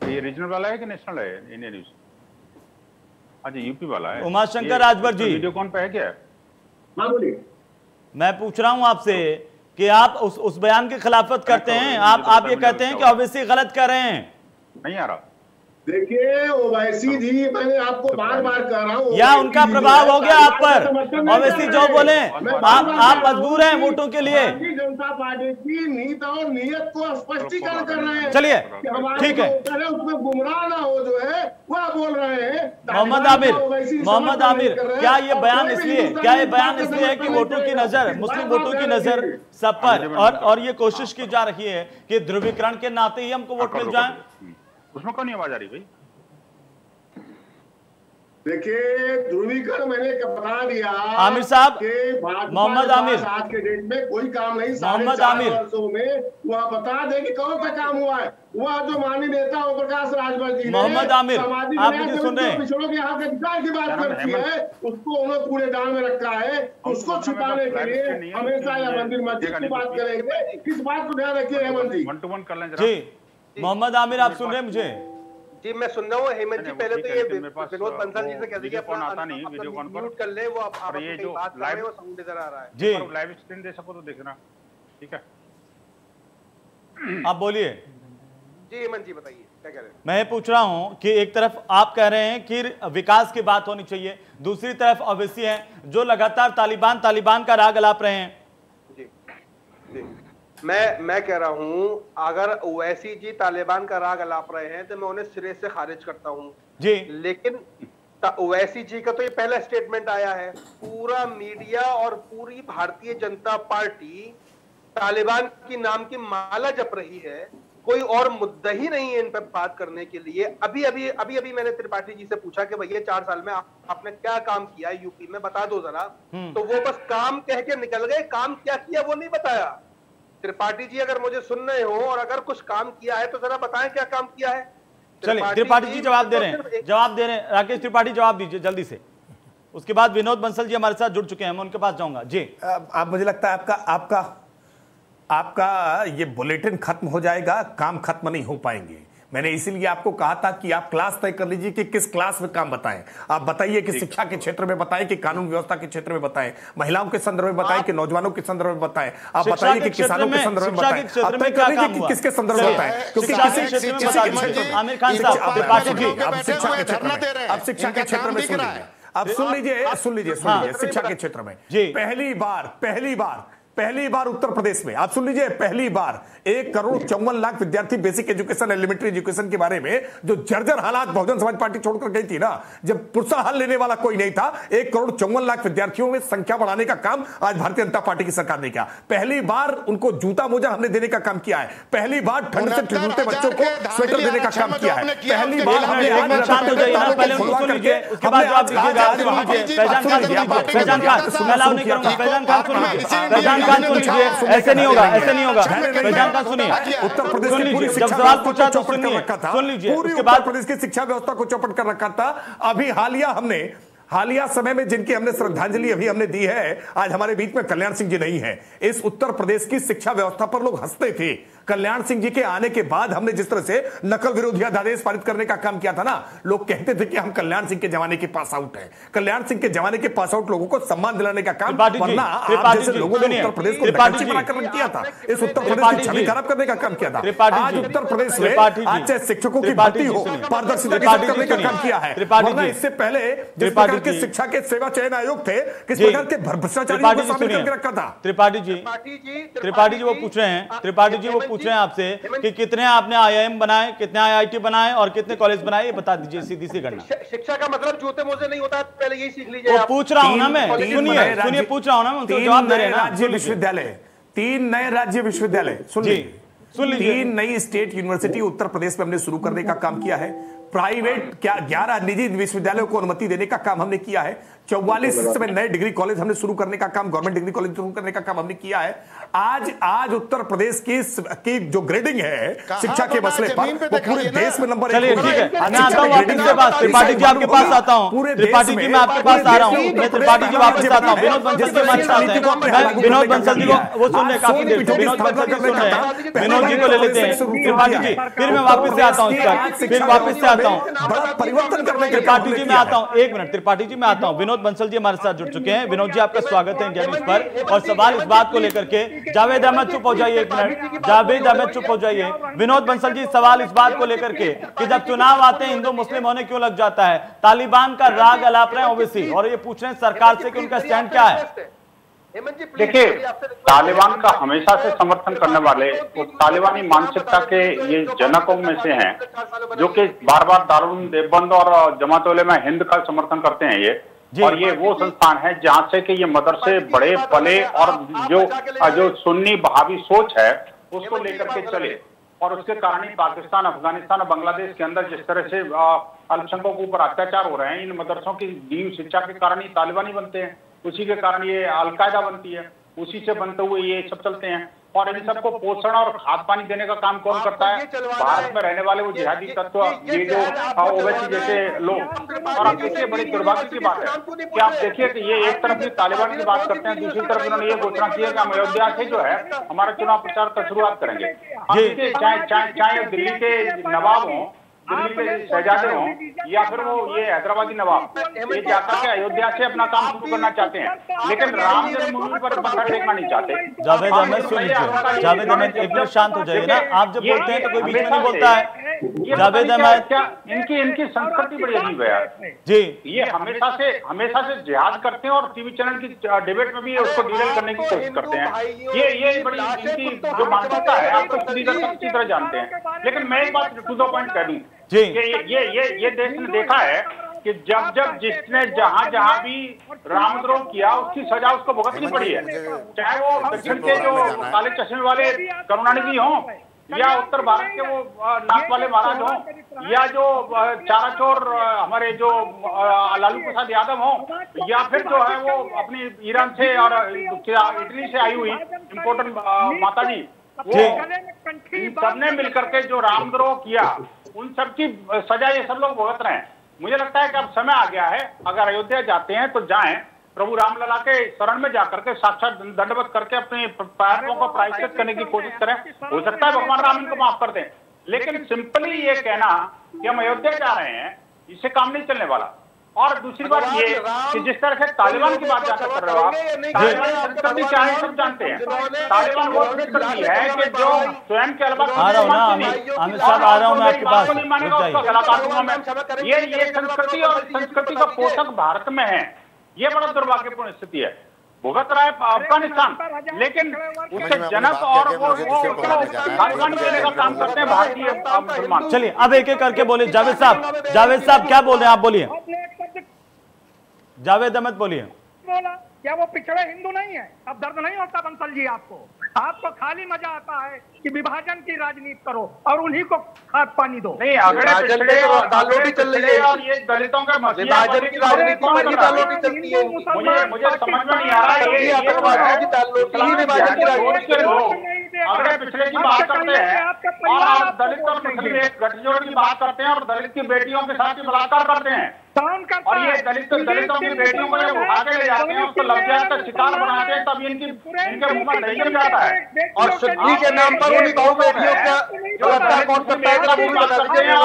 Speaker 9: ये रीजनल वाला है कि नेशनल है? India news? अच्छा यूपी वाला है।
Speaker 1: उमाशंकर राजभर जी
Speaker 9: वीडियो कौन पे है क्या?
Speaker 6: हाँ बोलिए।
Speaker 1: मैं पूछ रहा हूं आपसे कि आप उस बयान की खिलाफत करते हैं, आप ये कहते हैं कि ओवैसी गलत कर रहे हैं?
Speaker 9: नहीं आ रहा।
Speaker 6: देखिए ओवैसी जी, मैंने आपको बार बार कह रहा हूँ,
Speaker 1: या उनका प्रभाव हो गया आप पर? ओवैसी जो बोले आप मजबूर हैं वोटों के लिए?
Speaker 6: भारतीय जनता पार्टी की नीति और नियत को स्पष्टीकरण कर रहे हैं।
Speaker 1: चलिए ठीक है,
Speaker 6: उसमें गुमराह ना हो जो है वह बोल रहे हैं।
Speaker 1: मोहम्मद आमिर क्या ये बयान इसलिए है कि वोटों की नजर, मुस्लिम वोटों की नजर सब पर, और ये कोशिश की जा रही है कि ध्रुवीकरण के नाते ही हमको वोट मिल जाए?
Speaker 9: उसमें कौन आवाज आ रही भाई?
Speaker 6: देखिए ध्रुवीकरण मैंने बता दिया
Speaker 1: आमिर साहब, मोहम्मद आमिर
Speaker 6: आज के डेट में कोई काम नहीं,
Speaker 1: मोहम्मद आमिर
Speaker 6: वर्षों में वह बता दे कि कौन सा काम हुआ है। वह जो माननीय नेता ओम प्रकाश राजभर जी,
Speaker 1: मोहम्मद आमिर आप मुझे सुन रहे हैं,
Speaker 6: पिछड़ों के हक अधिकार की बात करती है, उसको उन्होंने पूरे दान में रखा है, उसको छिपाने के लिए हमेशा या मंदिर मस्जिद की बात करेंगे। किस बात को ध्यान रखिए हेमंत जी?
Speaker 9: 1 to 1 कर लें
Speaker 1: जी। मोहम्मद आमिर आप सुन रहे हैं मुझे?
Speaker 5: जी मैं सुन रहा हूँ हेमंत जी। पहले तो ये विनोद बंसल जी से कह दीजिए
Speaker 9: फोन आता नहीं, वीडियो कॉल पर
Speaker 5: म्यूट कर ले, वो आप
Speaker 9: ये जो
Speaker 5: बात कर रहे हैं वो साउंड इधर आ रहा है
Speaker 1: जी।
Speaker 9: लाइव स्क्रीन दे सको तो देखना, ठीक है?
Speaker 1: आप बोलिए
Speaker 5: जी हेमंत जी, बताइए क्या कह रहे हैं?
Speaker 1: मैं पूछ रहा हूं कि एक तरफ आप कह रहे हैं कि विकास की बात होनी चाहिए, दूसरी तरफ ओवैसी है जो लगातार तालिबान का राग अलाप रहे हैं।
Speaker 5: जी जी मैं कह रहा हूं अगर ओवैसी जी तालिबान का राग अलाप रहे हैं तो मैं उन्हें सिरे से खारिज करता हूं
Speaker 1: जी।
Speaker 5: लेकिन ओवैसी जी का तो ये पहला स्टेटमेंट आया है, पूरा मीडिया और पूरी भारतीय जनता पार्टी तालिबान की नाम की माला जप रही है, कोई और मुद्दा ही नहीं है इन पर बात करने के लिए। अभी मैंने त्रिपाठी जी से पूछा कि भैया 4 साल में आपने क्या काम किया यूपी में, बता दो जरा। तो वो बस काम कह के निकल गए, काम क्या किया वो नहीं बताया। त्रिपाठी जी अगर मुझे सुन रहे हो और अगर कुछ काम किया है तो जरा बताएं क्या काम किया है।
Speaker 1: चलिए त्रिपाठी जी जवाब दे रहे हैं, राकेश त्रिपाठी जवाब दीजिए जल्दी से। उसके बाद विनोद बंसल जी हमारे साथ जुड़ चुके हैं, मैं उनके पास जाऊंगा जी।
Speaker 3: आप मुझे लगता है आपका ये बुलेटिन खत्म हो जाएगा, काम खत्म नहीं हो पाएंगे। मैंने इसीलिए आपको कहा था कि आप क्लास तय कर लीजिए कि किस क्लास में काम बताएं। आप बताइए कि शिक्षा के क्षेत्र में बताएं, कि कानून व्यवस्था के क्षेत्र में बताएं, महिलाओं के संदर्भ में बताएं, कि नौजवानों के संदर्भ में बताएं। आप बताइए कि किसानों के संदर्भ में बताएं। आप तय कर लीजिए कि किसके संदर्भ में बताएं, क्योंकि
Speaker 1: आमिर खान साहब, त्रिपाठी जी
Speaker 3: आप शिक्षा के क्षेत्र में, आप शिक्षा के क्षेत्र में सुन लीजिए, आप सुन लीजिए शिक्षा के क्षेत्र में पहली बार पहली बार उत्तर प्रदेश में, आप सुन लीजिए, पहली बार 1,54,00,000 विद्यार्थी बेसिक एजुकेशन, एलिमेंट्री एजुकेशन के बारे में जो जर्जर हालात बहुजन समाज पार्टी छोड़कर गई थी ना, जब पुरसा हाल लेने वाला कोई नहीं था, 1,54,00,000 विद्यार्थियों में संख्या बढ़ाने का काम आज भारतीय जनता पार्टी की सरकार ने किया। पहली बार उनको जूता मोजा हमने देने का काम किया है, पहली बार ठंड से ठिठुरते बच्चों को स्वेटर देने का काम किया है, पहली बार हमने
Speaker 1: ऐसे नहीं होगा, ऐसे नहीं होगा। फैजान खान सुनिए,
Speaker 3: उत्तर प्रदेश की पूरी
Speaker 1: जब सवाल पूछा तो
Speaker 3: चौपट कर रखा था,
Speaker 1: सुन लीजिए,
Speaker 3: पूरी
Speaker 1: उसके
Speaker 3: उत्तर
Speaker 1: बाद
Speaker 3: प्रदेश की शिक्षा व्यवस्था को चौपट कर रखा था। अभी हालिया समय में जिनकी हमने श्रद्धांजलि अभी हमने दी है, आज हमारे बीच में कल्याण सिंह जी नहीं है। इस उत्तर प्रदेश की शिक्षा व्यवस्था पर लोग हंसते थे। कल्याण सिंह जी के आने के बाद हमने जिस तरह से नकल विरोधी अध्यादेश पारित करने का काम किया था ना, लोग कहते थे कि हम कल्याण सिंह के जमाने के पास आउट हैं। कल्याण सिंह के जमाने के पास आउट लोगों को सम्मान दिलाने का काम, वरना आप जैसे लोगों ने उत्तर प्रदेश को डकैती बनाकर रख दिया था, इस उत्तर प्रदेश की छवि खराब करने का काम किया था। आज उत्तर प्रदेश में आज चाहे शिक्षकों की भर्ती हो, पारदर्शिता के साथ करने का काम किया है। वरना इससे पहले जिस प्रकार के शिक्षा के सेवा चयन आयोग थे, किस प्रकार के भ्रष्टाचारियों को शामिल करके रखा था।
Speaker 1: त्रिपाठी जी वो पूछ रहे हैं, त्रिपाठी जी वो पूछ रहे हैं आपसे कि कितने आपने IIM बनाए, कितने IIT बनाए और कितने कॉलेज बनाए, ये बता दीजिए सीधी सी गणना।
Speaker 5: शिक्षा का मतलब जूते मोजे नहीं होता, पहले यही सीख लीजिए।
Speaker 1: वो पूछ रहा हूं ना मैं, सुनिए पूछ रहा हूं ना, उनको जवाब दे रहे हैं ना।
Speaker 3: राज्य विश्वविद्यालय, 3 नए राज्य विश्वविद्यालय, सुन लीजिए, 3 नई स्टेट यूनिवर्सिटी उत्तर प्रदेश में हमने शुरू करने का काम किया है। प्राइवेट क्या 11 निजी विश्वविद्यालयों को अनुमति देने का काम हमने किया है। 44 इस समय नए डिग्री कॉलेज हमने शुरू करने का काम, गवर्नमेंट डिग्री कॉलेज शुरू करने का काम हमने किया है। आज उत्तर प्रदेश की जो ग्रेडिंग है शिक्षा के मसले पर, वो पूरे देश में नंबर 1।
Speaker 1: चलिए ठीक है, मैं आता हूं वापस से बात, त्रिपाठी जी आपके पास आता हूं, त्रिपाठी जी मैं आपके पास आ रहा हूं, मैं त्रिपाठी जी वापस आता हूं। विनोद बंसल जी हमारे साथ हैं, विनोद बंसल जी को वो सुन रहे काफी देर से, विनोद बंसल जी सुन रहे हैं, विनोद जी को ले लेते हैं। त्रिपाठी जी फिर मैं वापस से आता हूं, फिर वापस से आता हूं,
Speaker 3: बड़ा परिवर्तन करने के
Speaker 1: त्रिपाठी जी मैं आता हूं, 1 मिनट, त्रिपाठी जी मैं आता हूं। विनोद बंसल जी हमारे साथ जुड़ चुके हैं। विनोद जी आपका स्वागत है इंडिया न्यूज पर। और सवाल इस बात को लेकर के, जावेद अहमद चुप हो जाइए 1 मिनट, जावेद अहमद चुप हो जाइए। विनोद बंसल जी सवाल इस बात को लेकर के कि जब चुनाव आते हैं हिंदू मुस्लिम होने क्यों लग जाता है, तालिबान का राग अलाप रहे हैं ओवैसी और ये पूछ रहे हैं सरकार से कि उनका स्टैंड क्या है।
Speaker 9: देखिए, तालिबान का हमेशा से समर्थन करने वाले वो तालिबानी मानसिकता के ये जनकों में से हैं, जो कि बार बार दारुल देवबंद और जमात उलेमा हिंद का समर्थन करते हैं ये। और ये वो संस्थान है जहां से कि ये मदरसे बड़े पले और जो सुन्नी बहावी सोच है उसको लेकर के चले। और उसके कारण ही पाकिस्तान, अफगानिस्तान और बांग्लादेश के अंदर जिस तरह से अल्पसंख्यकों के ऊपर अत्याचार हो रहे हैं, इन मदरसों की दीन शिक्षा के कारण ही तालिबानी बनते हैं, उसी के कारण ये अलकायदा बनती है, उसी से बनते हुए ये सब चलते हैं। और इन सबको पोषण और खाद पानी देने का काम कौन करता है? भारत में रहने वाले वो जिहादी तत्व, ये जो ओवैसी जैसे लोग। और आप देखिए, बड़ी दुर्भाग्य की बात है कि आप देखिए कि ये एक तरफ भी तालिबान की बात करते हैं, दूसरी तरफ उन्होंने ये घोषणा की है कि हम अयोध्या से जो है हमारा चुनाव प्रचार का शुरुआत करेंगे। चाहे दिल्ली के नवाब हों, दिल्ली के शहजादे हों, या फिर वो ये हैदराबादी नवाब, ये जाकर के अयोध्या से अपना काम शुरू करना चाहते हैं, लेकिन राम जन्मभूमि पर मत्था टेकना नहीं चाहते।
Speaker 1: जावेद अहमद सुन लीजिए, जावेद अहमद एक मिनट शांत हो जाइए ना, आप जब बोलते हैं तो कोई बीच में नहीं बोलता है। जावेद अहमद,
Speaker 9: इनकी संस्कृति बड़ी अजीब है यार
Speaker 1: जी।
Speaker 9: ये हमेशा से जिहाद करते हैं और टीवी चैनल की डिबेट में भी उसको डिटेल करने की कोशिश करते हैं। ये बड़ी इनकी जो मानसिकता है, आपको अच्छी तरह जानते हैं। लेकिन मैं एक बात टू द पॉइंट कह दूं कि ये देश ने देखा है कि जब जिसने जहां भी रामद्रोह किया उसकी सजा उसको भुगतनी पड़ी है, चाहे वो दक्षिण के जो काले चश्मे वाले करुणानिधि हों, या उत्तर भारत के वो नाक वाले महाराज हों, या जो चाराचोर हमारे जो लालू प्रसाद यादव हों, या फिर जो है वो अपनी ईरान से और इटली से आई हुई इम्पोर्टेंट माता जी, वो सबने मिलकर के जो रामद्रोह किया उन सबकी सजा ये सब लोग भुगत रहे हैं। मुझे लगता है कि अब समय आ गया है, अगर अयोध्या जाते हैं तो जाएं, प्रभु रामलला के शरण में जाकर के साक्षात दंडवत करके अपने पापों को प्रायश्चित करने की कोशिश करें। हो सकता है भगवान राम इनको माफ कर दें, लेकिन सिंपली ये कहना कि हम अयोध्या जा रहे हैं, इससे काम नहीं चलने वाला। और दूसरी बात ये कि जिस तरह से तालिबान की बात जाकर कर रहे हो आप, तालिबान संस्कृति क्या है सब जानते हैं। तालिबान वो संस्कृति है कि जो स्वयं के अलावा
Speaker 1: आ रहा हूं ना अमित साहब, आ रहा हूं मैं आपके पास,
Speaker 9: नहीं मानेगा उसका गला काट दूंगा मैं। ये संस्कृति और संस्कृति का पोषक भारत में है, ये बड़ा दुर्भाग्यपूर्ण स्थिति है। भुगत रहा है अफगानिस्तान, लेकिन उसके जनक और वो तालिबान देने का काम करते हैं भारतीय मुसलमान।
Speaker 1: चलिए अब एक एक करके बोलिए। जावेद साहब क्या बोल रहे हैं आप? बोलिए जावेद अहमद, बोलिए।
Speaker 8: बोला क्या वो पिछड़े हिंदू नहीं है? अब दर्द नहीं होता बंसल जी आपको खाली मजा आता है कि विभाजन की राजनीति करो और उन्हीं को खाद पानी दो।
Speaker 9: नहीं, अगड़े पिछड़े और दाल रोटी चल रही है और ये दलितों का विभाजन की राजनीति में दाल रोटी चलती है। मुझे समझ में नहीं आ रहा है ये आतंकवाद की दाल रोटी ही विभाजन की राजनीति के लोग अगड़े पिछड़े की बात करते हैं और आप दलित और मुस्लिम एक गठजोड़ की बात करते हैं और दलित की बेटियों के साथ ही बलात्कार करते हैं। और ये दलितों की बेटियों को जब उठा के ले जाते हैं, उसको लफ्ज़ का शिकार बनाते हैं, तब इनके मुंह में नहीं जाता है। और शुद्धि के नाम पर उन्हीं बहु बेटियों का जो बलात्कार कौन करता है वो भी बताते हैं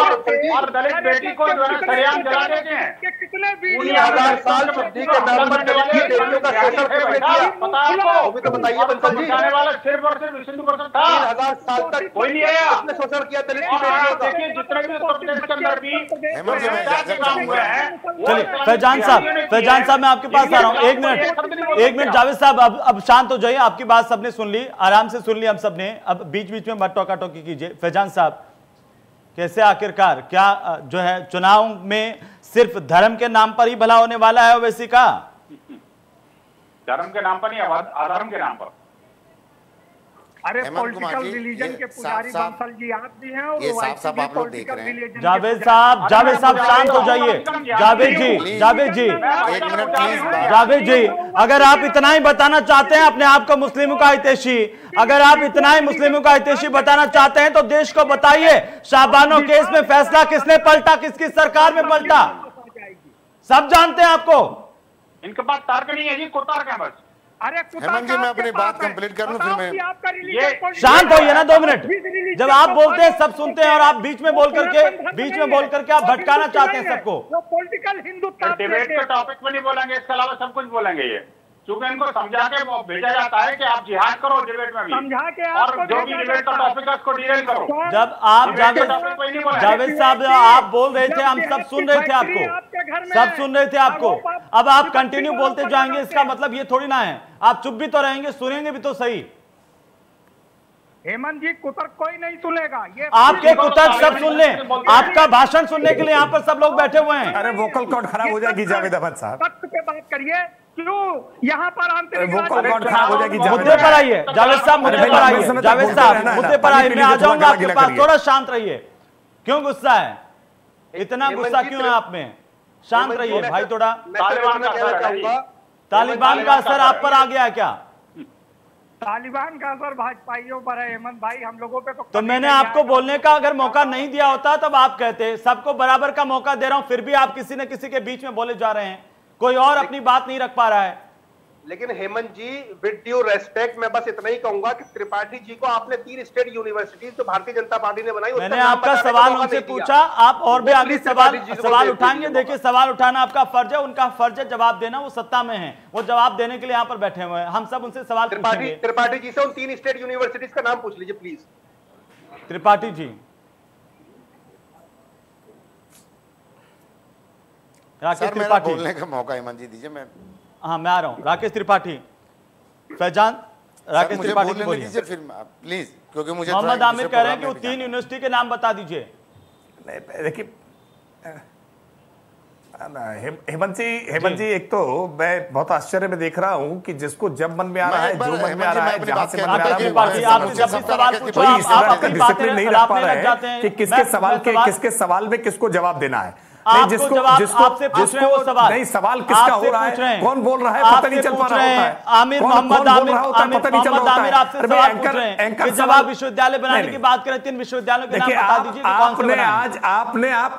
Speaker 9: और दलित बेटी को जो है सरेआम जला देते हैं। 19,000 साल शुद्धि के नाम पर दलित की बेटियों का शोषण पता आपको? अभी तो बताइए बंसल जी। बताने वाला सिर्फ और सिर्फ हिंदू पर्सन था। 3,000 साल तक कोई नहीं आया, उसने शोषण किया दलित की बेटियों का। देखिए जितने भी उत्तर प्रदेश के अंदर भी काम हुआ है।
Speaker 1: चलिए फैजान साहब मैं आपके पास आ रहा हूं। एक मिनट जावेद साहब, अब शांत हो जाइए। आपकी बात सबने सुन ली, आराम से सुन ली हम सबने। अब बीच बीच में मत टोका टोकी कीजिए। फैजान साहब, कैसे आखिरकार क्या जो है चुनाव में सिर्फ धर्म के नाम पर ही भला होने वाला है ओवैसी का?
Speaker 9: धर्म के नाम पर नहीं, अधर्म के नाम पर।
Speaker 8: अरे पॉलिटिकल रिलीजन के पुजारी बंसल जी आप भी हैं और
Speaker 7: ये साफ आप लोग देख रहे हैं।
Speaker 1: जावेद साहब शांत हो जाइए। जावेद जी अगर आप इतना ही बताना चाहते हैं अपने आप को मुस्लिमों का हितैषी, अगर आप इतना ही मुस्लिमों का हितैषी बताना चाहते हैं तो देश को बताइए शाहबानो केस में फैसला किसने पलटा, किसकी सरकार में पलटा? सब जानते हैं आपको।
Speaker 9: इनके पास तर्क नहीं है जी, को तर्क है बस।
Speaker 8: अरे
Speaker 7: हेमंत जी मैं अपनी बात कंप्लीट कर लूं फिर मैं।
Speaker 1: शांत होइए ना 2 मिनट। जब आप बोलते हैं सब सुनते हैं और आप बीच में बोल करके आप भटकाना चाहते हैं सबको।
Speaker 8: पॉलिटिकल हिंदुत्व
Speaker 9: डिबेट के टॉपिक में नहीं बोलेंगे, इसके अलावा सब कुछ बोलेंगे। ये क्योंकि इनको समझा के भेजा जाता है कि आप जिहाद करो डिबेट में भी,
Speaker 8: समझा के
Speaker 9: और जो भी डिबेट का टॉपिक है उसको डिरेल करो।
Speaker 1: जब आप जावेद साहब आप बोल रहे थे, हम सब सुन रहे थे आपको, अब आप कंटिन्यू बोलते जाएंगे, इसका मतलब ये थोड़ी ना है आप चुप भी तो रहेंगे, सुनेंगे भी तो सही।
Speaker 8: हेमंत जी कुतर्क कोई नहीं सुनेगा, ये
Speaker 1: आपके कुतर्क सब सुन लें, आपका भाषण सुनने के लिए यहाँ पर सब लोग बैठे हुए हैं।
Speaker 3: अरे वोकल कॉर्ड खराब हो जाएगी जावेद अहमद साहब।
Speaker 8: तथ्य पे बात करिए, क्यों यहाँ पर आंतरिक
Speaker 3: वोकल कॉर्ड खराब हो जाएगी।
Speaker 1: मुद्दे पर आइए जावेद साहब, मुद्दे पर आइए जावेद साहब, मुद्दे पर आइए। मैं आ जाऊंगा आपके पास, थोड़ा शांत रहिए। क्यों गुस्सा है, इतना गुस्सा क्यों है आप में? शांत रहिए भाई थोड़ा। तालिबान का असर आप पर आ गया क्या?
Speaker 8: तालिबान का असर भाजपाइयों पर है हेमंत भाई, हम लोगों पे
Speaker 1: तो मैंने आपको बोलने का अगर मौका नहीं दिया होता तब आप कहते। सबको बराबर का मौका दे रहा हूं, फिर भी आप किसी न किसी के बीच में बोले जा रहे हैं, कोई और अपनी बात नहीं रख पा रहा है।
Speaker 5: लेकिन हेमंत जी विद ड्यू रेस्पेक्ट मैं बस इतना ही कहूंगा कि त्रिपाठी जी को आपने 3 स्टेट यूनिवर्सिटीज जो भारतीय जनता पार्टी ने बनाई,
Speaker 1: मैंने आपका सवाल उनसे पूछा, आप और भी आगे सवाल उठाएंगे। देखिए सवाल उठाना आपका फर्ज है, उनका फर्ज है जवाब देना, वो सत्ता में है, वो जवाब देने के लिए यहाँ पर बैठे हुए हैं। हम सब उनसे सवाल पूछेंगे।
Speaker 5: त्रिपाठी जी से उन 3 स्टेट यूनिवर्सिटीज का नाम पूछ लीजिए प्लीज।
Speaker 1: त्रिपाठी जी, राकेश त्रिपाठी,
Speaker 7: बोलने का मौका हेमंत जी दीजिए। मैं
Speaker 1: हाँ मैं आ रहा हूँ। राकेश त्रिपाठी, फैजान राकेश त्रिपाठी
Speaker 7: बोलने दीजिए फिर प्लीज, क्योंकि मुझे
Speaker 1: मोहम्मद आमिर कह रहे हैं कि वो 3 यूनिवर्सिटी के नाम बता दीजिए।
Speaker 3: देखिए हेमंत जी एक तो मैं बहुत आश्चर्य में देख रहा हूँ कि जिसको जब मन में आ रहा है, जो मन में आ रहा है, जहां से मन में आ रहा है,
Speaker 1: आपसे जब भी सवाल पूछो आप अपनी
Speaker 3: डिसिप्लिन नहीं रख पा रहे हैं कि किसके सवाल में किसको जवाब देना है।
Speaker 1: जिसको आपसे पूछ रहे हैं वो सवाल
Speaker 3: नहीं, सवाल किसका हो रहा है, कौन बोल रहा है पता नहीं चल पा रहा होता है।
Speaker 1: आमिर मोहम्मद आमिर आपसे सवाल पूछ रहे हैं कि जब आप विश्वविद्यालय बनाने की बात करें 3 विश्वविद्यालयों के नाम बता दीजिए।
Speaker 3: आपने आज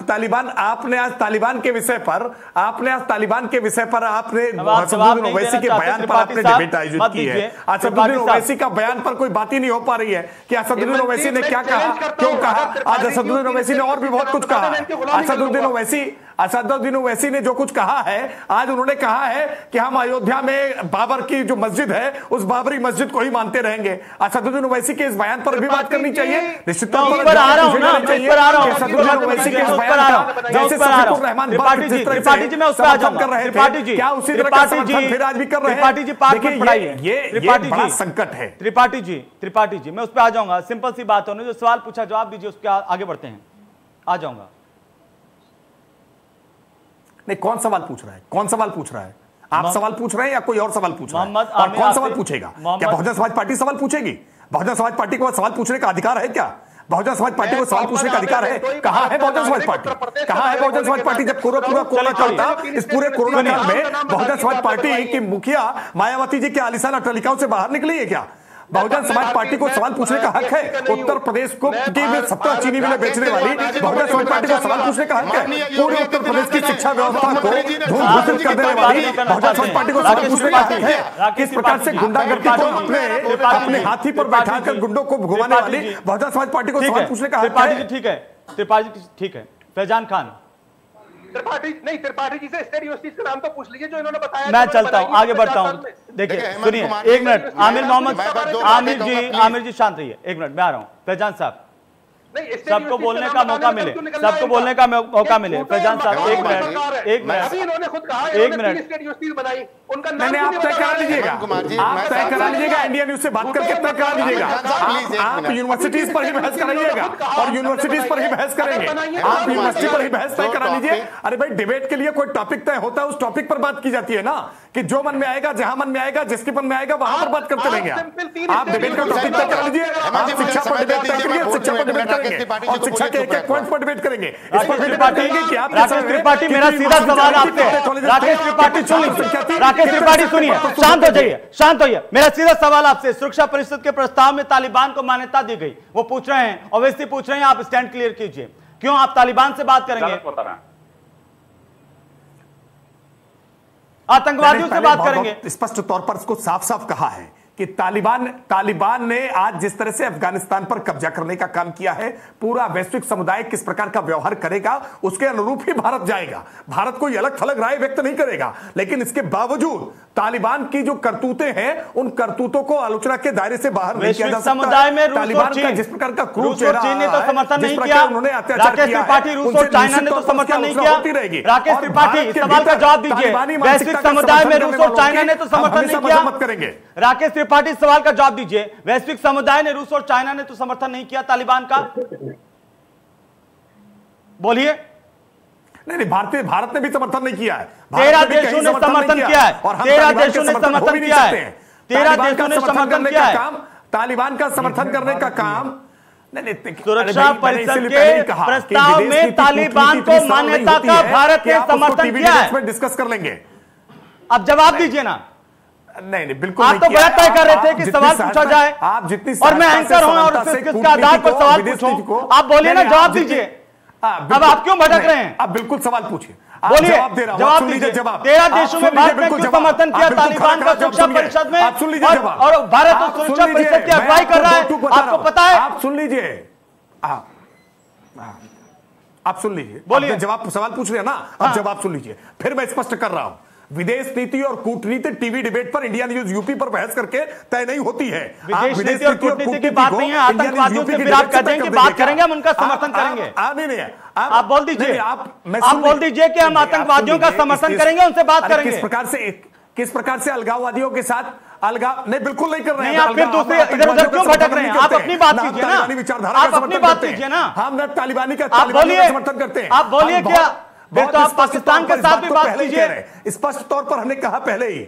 Speaker 3: तालिबान के विषय पर आपने असदुद्दीन ओवैसी के बयान पर आपने डिबेट आयोजित की है। असदुद्दीन ओवैसी का बयान पर कोई बात ही नहीं हो पा रही है कि असदुद्दीन ओवैसी ने क्या कहा, क्यों कहा। आज असदुद्दीन ओवैसी ने और भी बहुत कुछ कहा। असदुद्दीन ओवैसी असदुद्दीन ओवैसी ने जो कुछ कहा है, आज उन्होंने कहा है कि हम अयोध्या में बाबर की जो मस्जिद है उस बाबरी मस्जिद को ही मानते रहेंगे। असदुद्दीन ओवैसी के इस बयान पर भी बात करनी चाहिए, निश्चित तौर पर आ रहा हूं ना, असदुद्दीन ओवैसी के इस बयान का जैसे सफीकुर रहमान बख्श जिस तरह से मैं उस पर समर्थन कर रहे थे, क्या उसी तरह का समर्थन फिर आज भी कर रहे हैं? देखिए ये बड़ा संकट है।
Speaker 1: त्रिपाठी जी मैं उस पर आ जाऊंगा। सिंपल सी बात है, जो सवाल पूछा जवाब दीजिए, उस पर आगे बढ़ते हैं। आ जाऊंगा।
Speaker 3: नहीं, कौन सवाल पूछ रहा है? कौन सवाल पूछ रहा है? आप सवाल पूछ रहे हैं या कोई और सवाल पूछ रहा है? और कौन सवाल पूछेगा? क्या बहुजन समाज पार्टी सवाल पूछेगी? बहुजन समाज पार्टी को सवाल पूछने का अधिकार है क्या? बहुजन समाज पार्टी को सवाल पूछने का अधिकार है? कहां है बहुजन समाज पार्टी? कहां है बहुजन समाज पार्टी? जब पूरा कोरोना चलता, इस पूरे कोरोना काल में बहुजन समाज पार्टी की मुखिया मायावती जी के आलीशान अट्टालिकाओं से बाहर निकली है क्या? बहुजन समाज पार्टी को सवाल पूछने का हक है? उत्तर प्रदेश को 17 चीनी मिलें बेचने वाली बहुजन समाज पार्टी को सवाल पूछने का हक है? पूरे उत्तर प्रदेश की शिक्षा व्यवस्था को धूल-भूसित कर देने वाली बहुजन समाज पार्टी को सवाल पूछने का हक है? किस प्रकार से गुंडागर्दी को अपने हाथी पर बैठाकर गुंडों को घुमाने वाली बहुजन समाज पार्टी को सवाल पूछने का हक है?
Speaker 1: ठीक है। फैजान खान,
Speaker 5: त्रिपाठी जी से स्टेट यूनिवर्सिटीज का नाम तो पूछ लीजिए जो इन्होंने बताया।
Speaker 1: मैं चलता हूं, आगे बढ़ता हूं। देखिए सुनिए, एक मिनट। आमिर जी शांत रहिए, एक मिनट मैं आ रहा हूं। फैजान साहब, सबको बोलने का मौका मिले, सबको बोलने का मौका मिले। फैजान साहब एक मिनट,
Speaker 5: अभी इन्होंने खुद कहा
Speaker 1: एक मिनट
Speaker 5: स्टेट यूनिवर्सिटीज बनाई, उनका
Speaker 3: नाम आप तय करा लीजिएगा, आप तय करा लीजिएगा, इंडिया न्यूज से बात करके तय करा लीजिएगा। आप यूनिवर्सिटीज पर ही बहस कराइएगा और यूनिवर्सिटीज पर ही बहस करेंगे। आप यूनिवर्सिटी पर ही बहस तय करा लीजिए। अरे भाई, डिबेट के लिए कोई टॉपिक तय होता है, उस टॉपिक पर बात की जाती है ना, कि जो मन में आएगा, जहां मन में आएगा, जिसके मन में आएगा वहां पर बात करते रहेंगे। आप डिबेट का टॉपिक तय करा लीजिए। आप शिक्षा पर डिबेट तय करिए, शिक्षा पर डिबेट करेंगे और शिक्षा के एक पॉइंट पर डिबेट करेंगे। इस पर भी बात करेंगे कि आप
Speaker 1: राकेश त्रिपाठी, मेरा सीधा सवाल आपसे, राकेश त्रिपाठी सुनिए, राकेश त्रिपाठी सुनिए, शांत हो जाइए, शांत होइए। मेरा सीधा सवाल आपसे, सुरक्षा परिषद के प्रस्ताव में तालिबान को मान्यता दी गई, वो पूछ रहे हैं, ओवैसी पूछ रहे हैं, आप स्टैंड क्लियर कीजिए, क्यों आप तालिबान से बात करेंगे? आतंकवादियों से बात करेंगे?
Speaker 3: स्पष्ट तौर पर इसको साफ साफ कहा है कि तालिबान ने आज जिस तरह से अफगानिस्तान पर कब्जा करने का काम किया है, पूरा वैश्विक समुदाय किस प्रकार का व्यवहार करेगा उसके अनुरूप ही भारत जाएगा। भारत कोई अलग थलग राय व्यक्त नहीं करेगा, लेकिन इसके बावजूद तालिबान की जो करतूतें हैं, उन करतूतों को आलोचना के दायरे से बाहर नहीं किया जा सकता।
Speaker 1: समुदाय में
Speaker 3: तालिबान का जिस प्रकार का क्रूर चेहरा
Speaker 1: ने तो समर्थन नहीं किया,
Speaker 3: उन्होंने अत्याचार किया,
Speaker 1: रूस और चाइना ने तो समर्थन नहीं किया। राकेश त्रिपाठी, सवाल का जवाब दीजिए। वैश्विक समुदाय में रूस और चाइना ने तो समर्थन नहीं किया।
Speaker 3: करेंगे
Speaker 1: राकेश त्रिपाठी, सवाल का जवाब दीजिए। वैश्विक समुदाय ने, रूस और चाइना ने तो समर्थन नहीं किया तालिबान का, बोलिए।
Speaker 3: नहीं, भारत ने भी समर्थन नहीं किया है।
Speaker 1: 13 देशों ने समर्थन किया है, 13 देशों ने समर्थन किया है, 13 देशों ने समर्थन किया है।
Speaker 3: तालिबान का समर्थन करने का काम
Speaker 1: सुरक्षा परिषद के प्रस्ताव में तालिबान को मान्यता का भारत ने समर्थन किया है।
Speaker 3: डिस्कस कर लेंगे,
Speaker 1: अब जवाब दीजिए ना।
Speaker 3: नहीं, बिल्कुल
Speaker 1: आप तो बड़ा तय कर रहे थे कि सवाल पूछा जाए,
Speaker 3: आप जितनी
Speaker 1: और मैं एंकर हूं और किसके आधार पर सवाल पूछूं? आप बोलिए ना, जवाब दीजिए। अब आप क्यों भटक रहे हैं?
Speaker 3: आप बिल्कुल सवाल पूछिए,
Speaker 1: बोलिए,
Speaker 3: जवाब दे रहा हूं,
Speaker 1: जवाब दीजिए। 13 देशों में भारत ने क्यों समर्थन किया तालिबान का सुरक्षा परिषद में, और भारत उस सुरक्षा परिषद की अगुवाई कर रहा है, आपको पता है?
Speaker 3: आप सुन लीजिए, आप सुन लीजिए,
Speaker 1: बोलिए।
Speaker 3: जवाब, सवाल पूछ रहे हैं ना, अब जवाब सुन लीजिए, फिर मैं स्पष्ट कर रहा हूं। विदेश नीति और कूटनीति टीवी डिबेट पर इंडिया न्यूज यूपी पर बहस करके तय नहीं होती है।
Speaker 1: विदेश नीति और कूटनीति की बात नहीं है, आतंकवादियों से फिर आप कहते हैं कि बात करेंगे, हम उनका समर्थन करेंगे।
Speaker 3: नहीं,
Speaker 1: आप बोल दीजिए, आप बोल दीजिए कि हम आतंकवादियों का समर्थन करेंगे, उनसे बात करेंगे।
Speaker 3: किस प्रकार से अलगाववादियों के साथ अलगाव? नहीं, बिल्कुल नहीं कर रहे हैं।
Speaker 1: आप फिर दूसरे इधर उधर क्यों भटक रहे हैं? आप अपनी बात कीजिए ना, आप अपनी बात कीजिए ना।
Speaker 3: हम न तालिबानी का समर्थन करते हैं।
Speaker 1: आप बोलिए, क्या फिर तो आप पाकिस्तान के साथ भी बात कीजिए।
Speaker 3: स्पष्ट तौर पर हमने कहा पहले ही,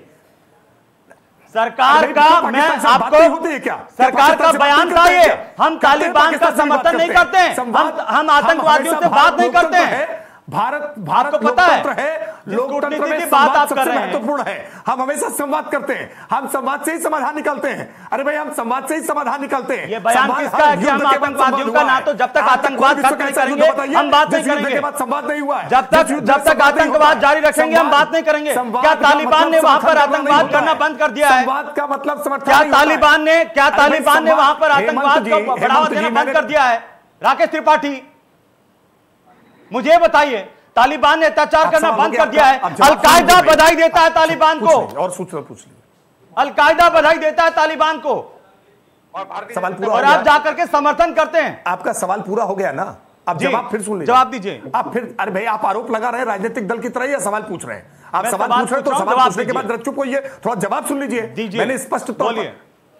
Speaker 1: सरकार का, मैं आपको सरकार का बयान था ये, हम तालिबान का समर्थन नहीं करते हैं, हम आतंकवादियों से बात नहीं करते हैं।
Speaker 3: भारत
Speaker 1: को पता
Speaker 3: है, लोकतंत्र में
Speaker 1: बात आप कर रहे हैं,
Speaker 3: महत्वपूर्ण है। हम हमेशा संवाद करते हैं, हम संवाद से ही समाधान निकालते हैं। अरे भाई, हम संवाद से ही समाधान निकालते हैं।
Speaker 1: ये बयान किसका है कि हम आतंकवादियों का ना, तो जब तक आतंकवाद खत्म नहीं करेंगे हम बात नहीं करेंगे।
Speaker 3: संवाद नहीं हुआ है,
Speaker 1: जब तक आतंकवाद जारी रखेंगे हम बात नहीं करेंगे। क्या तालिबान ने वहां पर आतंकवाद करना बंद कर दिया है?
Speaker 3: संवाद का मतलब समर्थन,
Speaker 1: क्या तालिबान ने वहां पर आतंकवाद को बढ़ावा देना बंद कर दिया है? राकेश त्रिपाठी, मुझे बताइए, तालिबान ने अत्याचार करना बंद कर दिया है। अलकायदा बधाई देता है तालिबान को,
Speaker 3: और पूछ लीजिए।
Speaker 1: अलकायदा बधाई देता है तालिबान को,
Speaker 3: सवाल पूरा
Speaker 1: और आप जाकर के समर्थन करते हैं।
Speaker 3: आपका सवाल पूरा हो गया ना, अब जवाब फिर सुन लीजिए,
Speaker 1: जवाब दीजिए।
Speaker 3: आप फिर, अरे भाई आप आरोप लगा रहे हैं राजनीतिक दल की तरह या सवाल पूछ रहे हैं? आप सवाल पूछ रहे हैं तो सवाल पूछने के बाद जरा चुप होइए, थोड़ा जवाब सुन लीजिए। मैंने स्पष्ट तौर पर,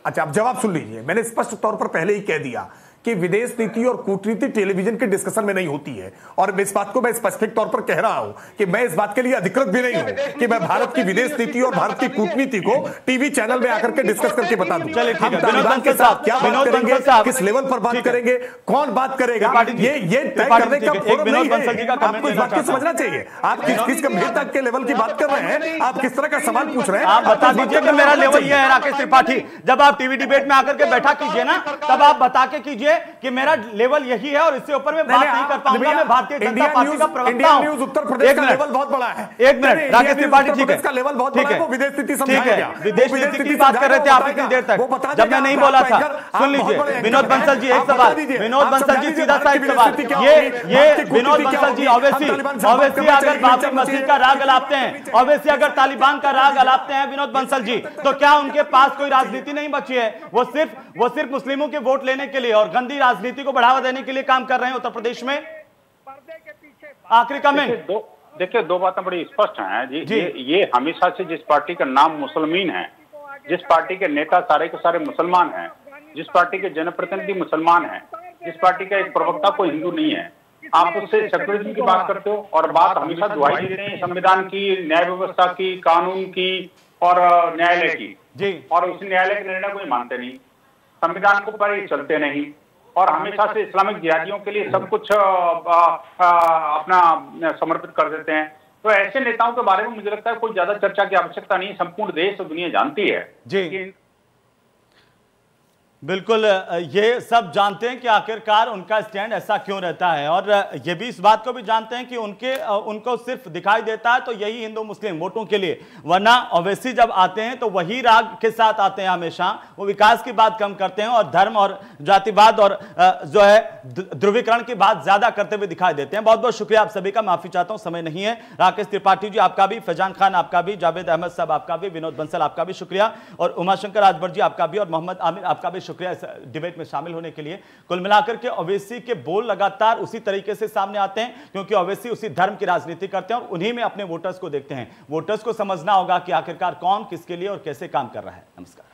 Speaker 3: अच्छा आप जवाब सुन लीजिए, मैंने स्पष्ट तौर पर पहले ही कह दिया कि विदेश नीति और कूटनीति टेलीविजन के डिस्कशन में नहीं होती है, और इस बात को मैं स्पेसिफिक तौर पर कह रहा हूं कि मैं इस बात के लिए अधिकृत भी नहीं हूं कि मैं भारत की विदेश नीति और भारत की कूटनीति को टीवी चैनल में आकर के डिस्कस करके बता दूं। हम तालिबान के साथ क्या बात करेंगे, किस लेवल पर बात करेंगे, कौन बात करेगा, ये तय करने का फोरम नहीं है। आपको इस बात को समझना चाहिए। आप किस गंभीरता के लेवल की बात कर रहे हैं, आप किस तरह का सवाल पूछ रहे हैं,
Speaker 1: आप बता दीजिए कि मेरा लेवल ये है। राकेश त्रिपाठी, जब आप टीवी डिबेट में आकर के बैठा कीजिए ना, तब आप बता के कीजिए कि मेरा लेवल यही है और इससे ऊपर मैं बात नहीं कर पाऊंगा। मैं भारतीय जनता पार्टी का प्रवक्ता हूं।
Speaker 3: न्यूज़ उत्तर प्रदेश का लेवल बहुत बड़ा है।
Speaker 1: एक मिनट राकेश त्रिपाठी, ठीक है,
Speaker 3: इसका लेवल बहुत बड़ा है, वो विदेश नीति समझाएगा।
Speaker 1: विदेश नीति की बात कर रहे थे आप इतनी देर तक, जब मैं नहीं बोला था। सुन लीजिए विनोद बंसल जी, एक सवाल, विनोद बंसल जी सीधा सा एक सवाल, ये विनोद बंसल जी ओवैसी अगर बाबरी मस्जिद का राग अलापते हैं, ओवैसी अगर तालिबान का राग अलापते हैं विनोद बंसल जी, तो क्या उनके पास कोई राजनीति नहीं बची है? वो सिर्फ मुस्लिमों के वोट लेने के लिए और गंदी राजनीति को बढ़ावा देने के लिए काम कर रहे हैं उत्तर प्रदेश में। आखिरी कमेंट।
Speaker 9: देखिए दो बातें बड़ी स्पष्ट हैं जी। ये हमेशा से जिस पार्टी का नाम मुसलमान है, जिस पार्टी के नेता सारे के सारे मुसलमान हैं, जिस पार्टी के जनप्रतिनिधि मुसलमान हैं, जिस पार्टी का एक प्रवक्ता कोई हिंदू नहीं है, आप उससे सेक्युलरिज्म की बात करते हो और बात हमेशा दुहाई देते हैं संविधान की, न्याय व्यवस्था की, कानून की और न्यायालय की जी, और उस न्यायालय के निर्णय को ही मानते नहीं, संविधान को पर ही चलते नहीं, और हमेशा से इस्लामिक जिहादियों के लिए सब कुछ अपना समर्पित कर देते हैं। तो ऐसे नेताओं के बारे में मुझे लगता है कोई ज्यादा चर्चा की आवश्यकता नहीं, संपूर्ण देश और दुनिया जानती है
Speaker 1: जी। बिल्कुल, ये सब जानते हैं कि आखिरकार उनका स्टैंड ऐसा क्यों रहता है, और ये भी इस बात को भी जानते हैं कि उनको सिर्फ दिखाई देता है तो यही हिंदू मुस्लिम वोटों के लिए, वरना ओवैसी जब आते हैं तो वही राग के साथ आते हैं हमेशा। वो विकास की बात कम करते हैं और धर्म और जातिवाद और जो है ध्रुवीकरण की बात ज्यादा करते हुए दिखाई देते हैं। बहुत बहुत शुक्रिया आप सभी का, माफी चाहता हूं समय नहीं है। राकेश त्रिपाठी जी आपका भी, फैजान खान आपका भी, जावेद अहमद साहब आपका भी, विनोद बंसल आपका भी शुक्रिया, और उमाशंकर राजभर जी आपका भी, और मोहम्मद आमिर आपका भी शुक्रिया इस डिबेट में शामिल होने के लिए। कुल मिलाकर के ओवैसी के बोल लगातार उसी तरीके से सामने आते हैं क्योंकि ओवैसी उसी धर्म की राजनीति करते हैं और उन्हीं में अपने वोटर्स को देखते हैं। वोटर्स को समझना होगा कि आखिरकार कौन किसके लिए और कैसे काम कर रहा है। नमस्कार।